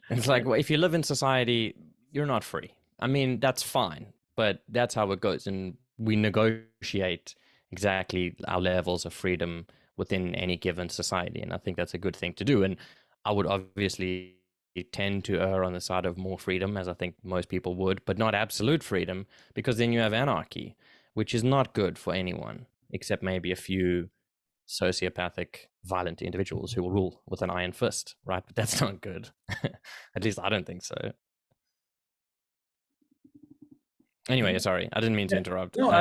It's like, well, if you live in society, you're not free. I mean, that's fine, but that's how it goes, and we negotiate exactly our levels of freedom within any given society, and I think that's a good thing to do. And I would obviously tend to err on the side of more freedom, as I think most people would, but not absolute freedom, because then you have anarchy, which is not good for anyone, except maybe a few sociopathic, violent individuals who will rule with an iron fist, right? But that's not good. At least I don't think so. Anyway, sorry, I didn't mean to interrupt. No,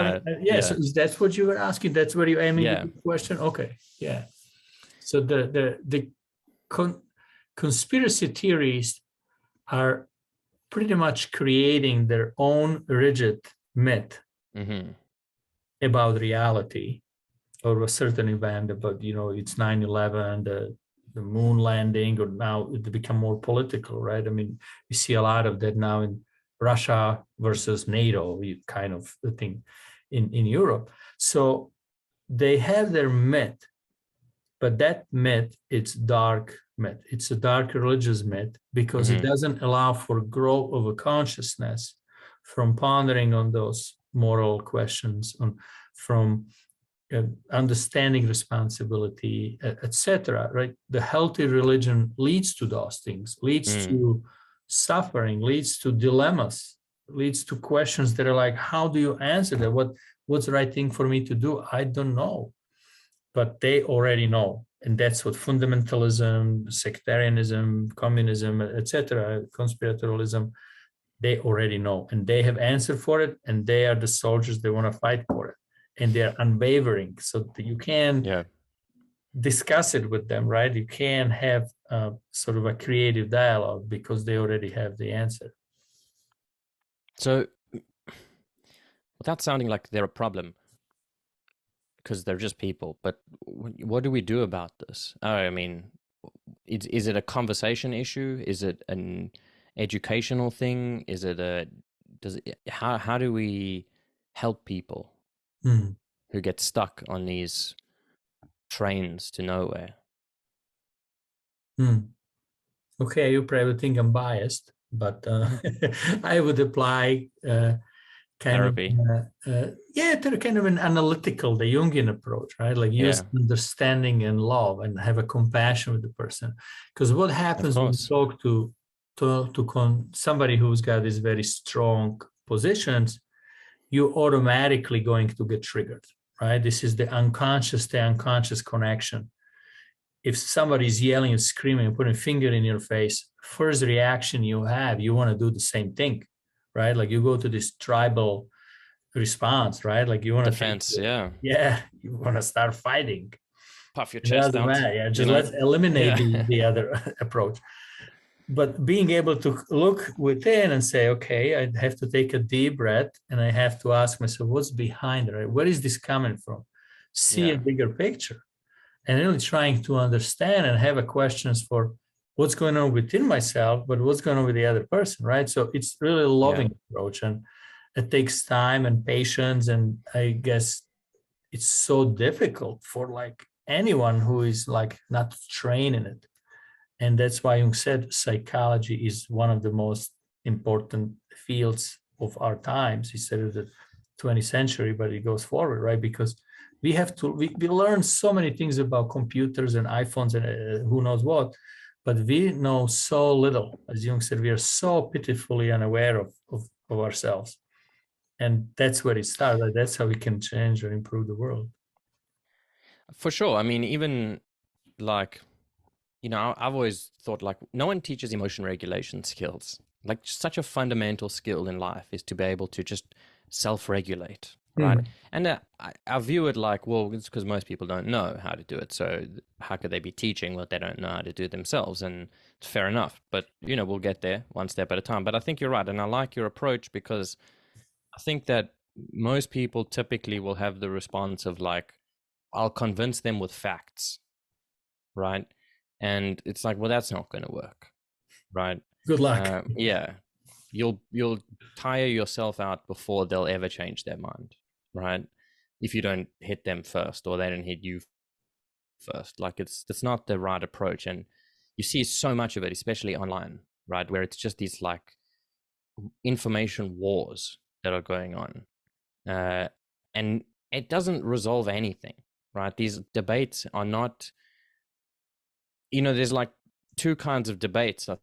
so is that what you were asking? That's where you're aiming the question? Okay, yeah. So the conspiracy theories are pretty much creating their own rigid myth about reality, or a certain event, about, it's 9/11, the moon landing, or now it become more political, right? I mean, we see a lot of that now in Russia versus NATO kind of thing in Europe. So they have their myth, but that myth, it's dark myth. It's a dark religious myth, because it doesn't allow for growth of a consciousness from pondering on those moral questions, from understanding responsibility, etc. Right? The healthy religion leads to those things, leads to suffering, leads to dilemmas, leads to questions that are like, how do you answer that? What's the right thing for me to do? I don't know. but they already know. And that's what fundamentalism, sectarianism, communism, etc., conspiratorialism, they already know. And they have answered for it, and they are the soldiers, they want to fight for it. And they're unwavering. So that you can discuss it with them, right? You can have sort of a creative dialogue because they already have the answer. So, without sounding like they're a problem, because they're just people, but what do we do about this? I mean, is it a conversation issue? Is it an educational thing? Is it how do we help people who get stuck on these trains to nowhere? Okay, you probably think I'm biased, but I would apply Therapy. kind of an analytical, the Jungian approach, right? Like use understanding and love and have a compassion with the person. Because what happens when you talk to somebody who's got these very strong positions, you're automatically going to get triggered, right? This is the unconscious connection. If somebody's yelling and screaming and putting a finger in your face, first reaction you have, you want to do the same thing, right? Like you go to this tribal response, right? Like you want to defense, you want to start fighting. Puff your chest out. Let's eliminate the other approach. But being able to look within and say, okay, I have to take a deep breath and I have to ask myself, what's behind it, right? Where is this coming from? See a bigger picture. And really trying to understand and have a questions for what's going on within myself, but what's going on with the other person, right? So it's really a loving approach, and it takes time and patience. And I guess it's so difficult for like anyone who is like not trained in it. And that's why Jung said psychology is one of the most important fields of our times. He said it the 20th century, but it goes forward, right? Because we learn so many things about computers and iPhones and who knows what, but we know so little. As Jung said, we are so pitifully unaware of ourselves. And that's where it starts. Like, that's how we can change or improve the world. For sure. I mean, even like, I've always thought like no one teaches emotion regulation skills. Like such a fundamental skill in life is to be able to just self-regulate, right? And I view it like, well, it's because most people don't know how to do it. So how could they be teaching what they don't know how to do themselves? And it's fair enough. But, we'll get there one step at a time. But I think you're right. And I like your approach because I think that most people typically will have the response of like, I'll convince them with facts, right? And it's like, well, that's not going to work, right? Good luck. You'll tire yourself out before they'll ever change their mind, right? If you don't hit them first or they don't hit you first. Like it's not the right approach. And you see so much of it, especially online, right? Where it's just these like information wars that are going on. And it doesn't resolve anything, right? These debates are not, there's like two kinds of debates, I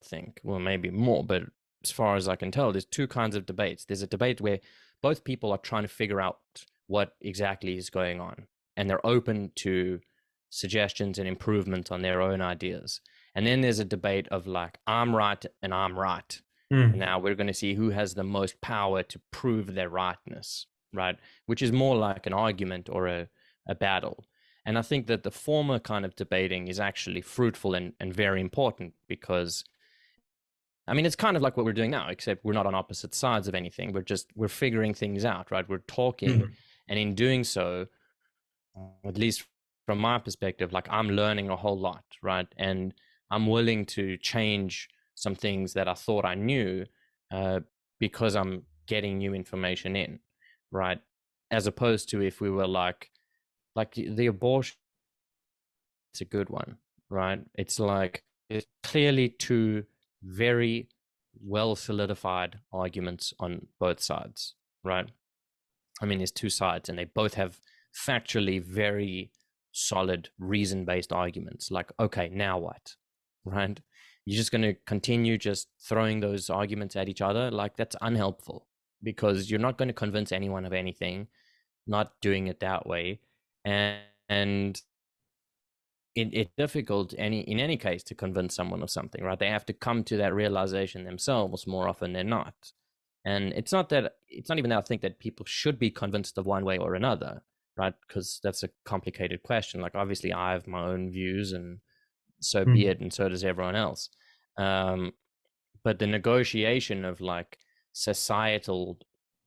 think, well, maybe more, but as far as I can tell, there's two kinds of debates. There's a debate where both people are trying to figure out what exactly is going on, and they're open to suggestions and improvement on their own ideas. And then there's a debate of like, I'm right and I'm right. And now we're going to see who has the most power to prove their rightness, right? Which is more like an argument or a battle. And I think that the former kind of debating is actually fruitful and very important because, I mean, it's kind of like what we're doing now, except we're not on opposite sides of anything. We're figuring things out, right? We're talking. And in doing so, at least from my perspective, like I'm learning a whole lot, right? And I'm willing to change some things that I thought I knew because I'm getting new information in, right? As opposed to if we were like the abortion, it's a good one, right? It's like it's clearly two very well solidified arguments on both sides, right? I mean, there's two sides and they both have factually very solid reason-based arguments. Like, okay, now what, right? You're just going to continue just throwing those arguments at each other? Like, that's unhelpful because you're not going to convince anyone of anything, not doing it that way. and it's difficult in any case to convince someone of something, right? They have to come to that realization themselves more often than not. And it's not even that I think that people should be convinced of one way or another, right? Because that's a complicated question. Like, obviously I have my own views, and so be it, and so does everyone else. But the negotiation of like societal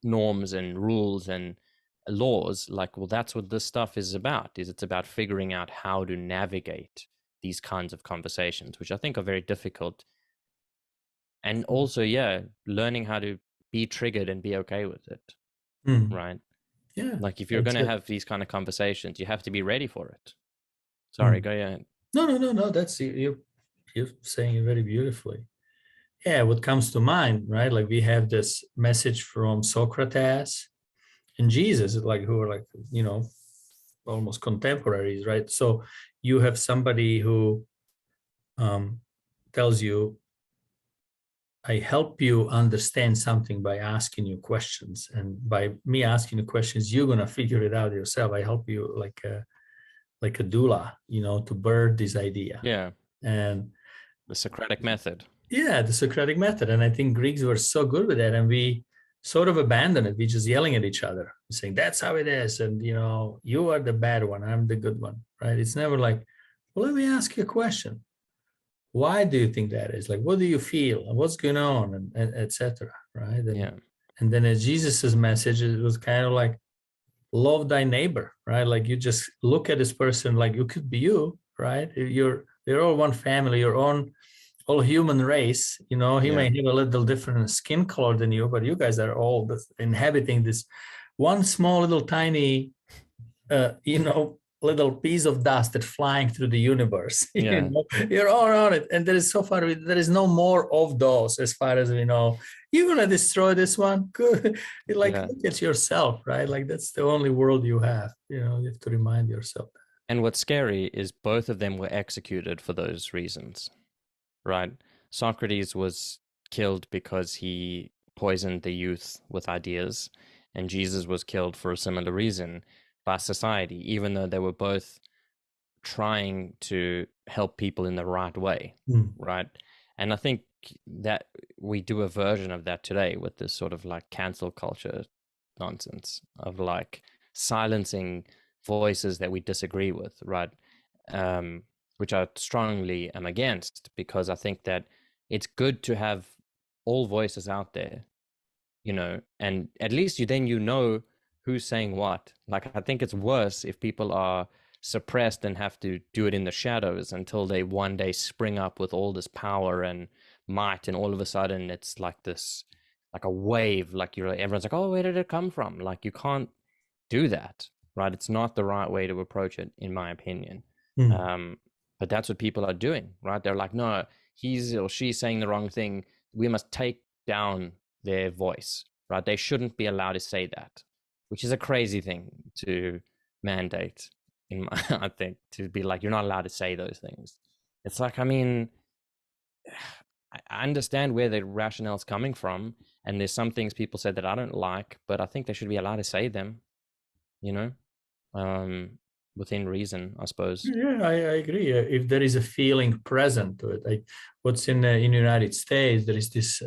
norms and rules and laws, like, well, that's what this stuff is about. It's about figuring out how to navigate these kinds of conversations, which I think are very difficult. And also, yeah, learning how to be triggered and be okay with it, right? Yeah. Like, if you're going to have these kind of conversations, you have to be ready for it. Sorry, go ahead. No. That's you're saying it very beautifully. Yeah, what comes to mind, right? Like, we have this message from Socrates and Jesus, like, who are like, almost contemporaries, right? So you have somebody who tells you, I help you understand something by asking you questions, and by me asking you questions, you're gonna figure it out yourself. I help you like a doula, to birth this idea. Yeah. And the Socratic method. Yeah, the Socratic method. And I think Greeks were so good with that, and we sort of abandoned it. We just yelling at each other, saying that's how it is, and you are the bad one, I'm the good one, right? It's never like, well, let me ask you a question. Why do you think that is? Like, what do you feel? And what's going on? And etc. Right? And then as Jesus's message, it was kind of like, love thy neighbor, right? Like, you just look at this person like you could be you, right? You're all one family, your own all human race. He may have a little different skin color than you, but you guys are all inhabiting this one small little tiny, little piece of dust that's flying through the universe. You're all on it, and there is no more of those, as far as we know. You're gonna destroy this one. Good. Look at yourself, right? Like, that's the only world you have. You have to remind yourself that. And what's scary is both of them were executed for those reasons, right? Socrates was killed because he poisoned the youth with ideas, and Jesus was killed for a similar reason by society, even though they were both trying to help people in the right way, right? And I think that we do a version of that today with this sort of like cancel culture nonsense of like silencing voices that we disagree with, right? Which I strongly am against, because I think that it's good to have all voices out there, and at least you know who's saying what. Like, I think it's worse if people are suppressed and have to do it in the shadows until they one day spring up with all this power and might, and all of a sudden it's like this, like a wave, like everyone's like, oh, where did it come from? Like, you can't do that, right? It's not the right way to approach it, in my opinion. But that's what people are doing, right? They're like, no, he's or she's saying the wrong thing. We must take down their voice, right? They shouldn't be allowed to say that, which is a crazy thing to mandate, I think, to be like, you're not allowed to say those things. It's like, I mean, I understand where the rationale is coming from, and there's some things people said that I don't like, but I think they should be allowed to say them, within reason, I suppose. Yeah, I agree. If there is a feeling present to it, like what's in the United States, there is this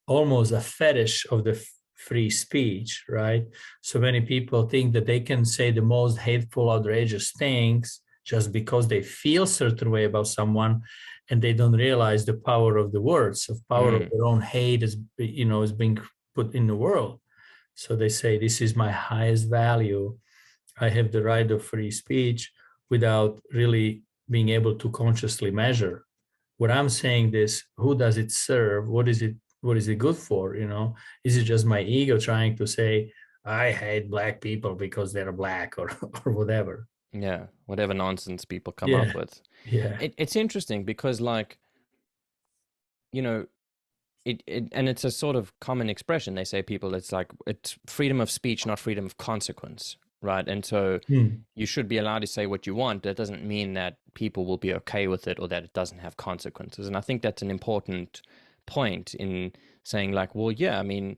almost a fetish of the free speech, right? So many people think that they can say the most hateful, outrageous things just because they feel a certain way about someone, and they don't realize the power of the words, of power of their own hate is being put in the world. So they say, this is my highest value. I have the right of free speech, without really being able to consciously measure. What I'm saying this, who does it serve? What is it good for? Is it just my ego trying to say, I hate black people because they're black, or whatever? Yeah, whatever nonsense people come up with. Yeah. It's interesting because, like, and it's a sort of common expression. They say it's like, it's freedom of speech, not freedom of consequence, right? And so you should be allowed to say what you want. That doesn't mean that people will be okay with it, or that it doesn't have consequences. And I think that's an important point in saying, like, well, yeah, I mean,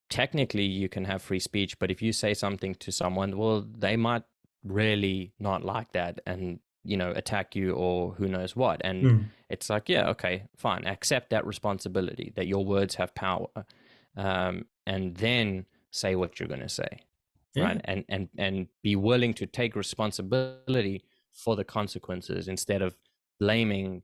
technically you can have free speech, but if you say something to someone, well, they might really not like that and, you know, attack you or who knows what. And it's like, yeah, okay, fine. Accept that responsibility, that your words have power. And then say what you're going to say. Yeah. Right. And be willing to take responsibility for the consequences instead of blaming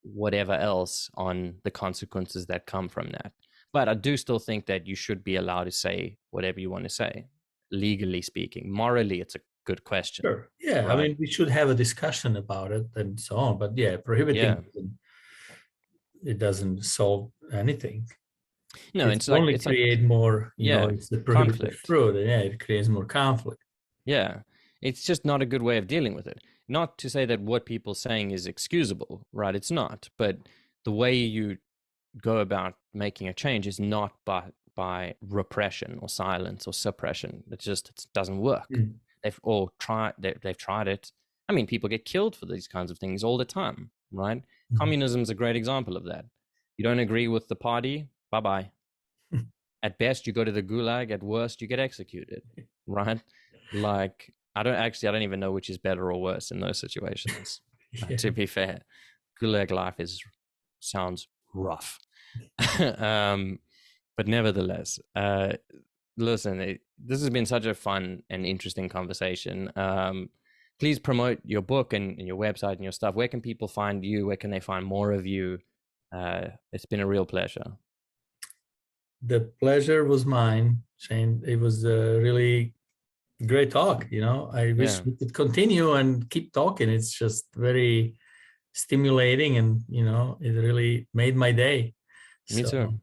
whatever else on the consequences that come from that. But I do still think that you should be allowed to say whatever you want to say, legally speaking. Morally, it's a good question. Sure. Yeah. I Right. mean, we should have a discussion about it and so on. But yeah, Yeah. it doesn't solve anything. No, It's only create more, yeah, it's the prohibited conflict. fruit. And yeah, it creates more conflict. Yeah. It's just not a good way of dealing with it. Not to say that what people are saying is excusable, right? It's not. But the way you go about making a change is not by repression or silence or suppression. It doesn't work. They've tried it. I mean, people get killed for these kinds of things all the time, right? Communism is a great example of that. You don't agree with the party, bye-bye. At best, you go to the gulag. At worst, you get executed, right? Like, I don't even know which is better or worse in those situations. To be fair, gulag life sounds rough. But nevertheless, listen, this has been such a fun and interesting conversation. Please promote your book and your website and your stuff. Where can people find you? Where can they find more of you? It's been a real pleasure. The pleasure was mine, Shane. It was a really great talk. I wish we could continue and keep talking. It's just very stimulating, and it really made my day. Me too.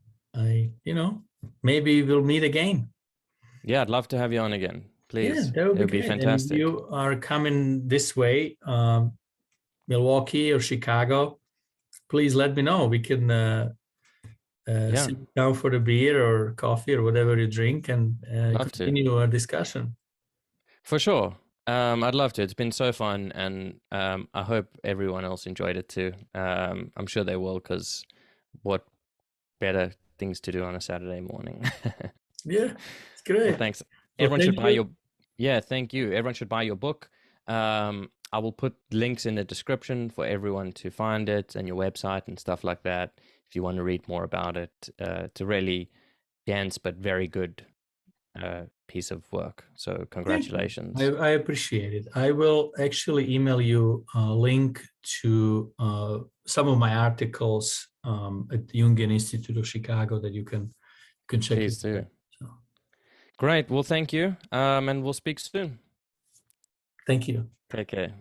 Maybe we'll meet again. Yeah, I'd love to have you on again. Please. Yeah, that would be fantastic. And you are coming this way, Milwaukee or Chicago, please let me know. We can sit down for a beer or coffee or whatever you drink and continue our discussion. For sure. I'd love to. It's been so fun, and I hope everyone else enjoyed it too. I'm sure they will, because what better things to do on a Saturday morning? Yeah, it's great. Well, thanks. Everyone should buy your... Yeah, thank you. Everyone should buy your book. I will put links in the description for everyone to find it, and your website and stuff like that, if you want to read more about it. It's a really dense but very good piece of work. So congratulations. I appreciate it. I will actually email you a link to some of my articles at the Jungian Institute of Chicago that you can check. Please do. So. Great. Well, thank you. And we'll speak soon. Thank you. Take care.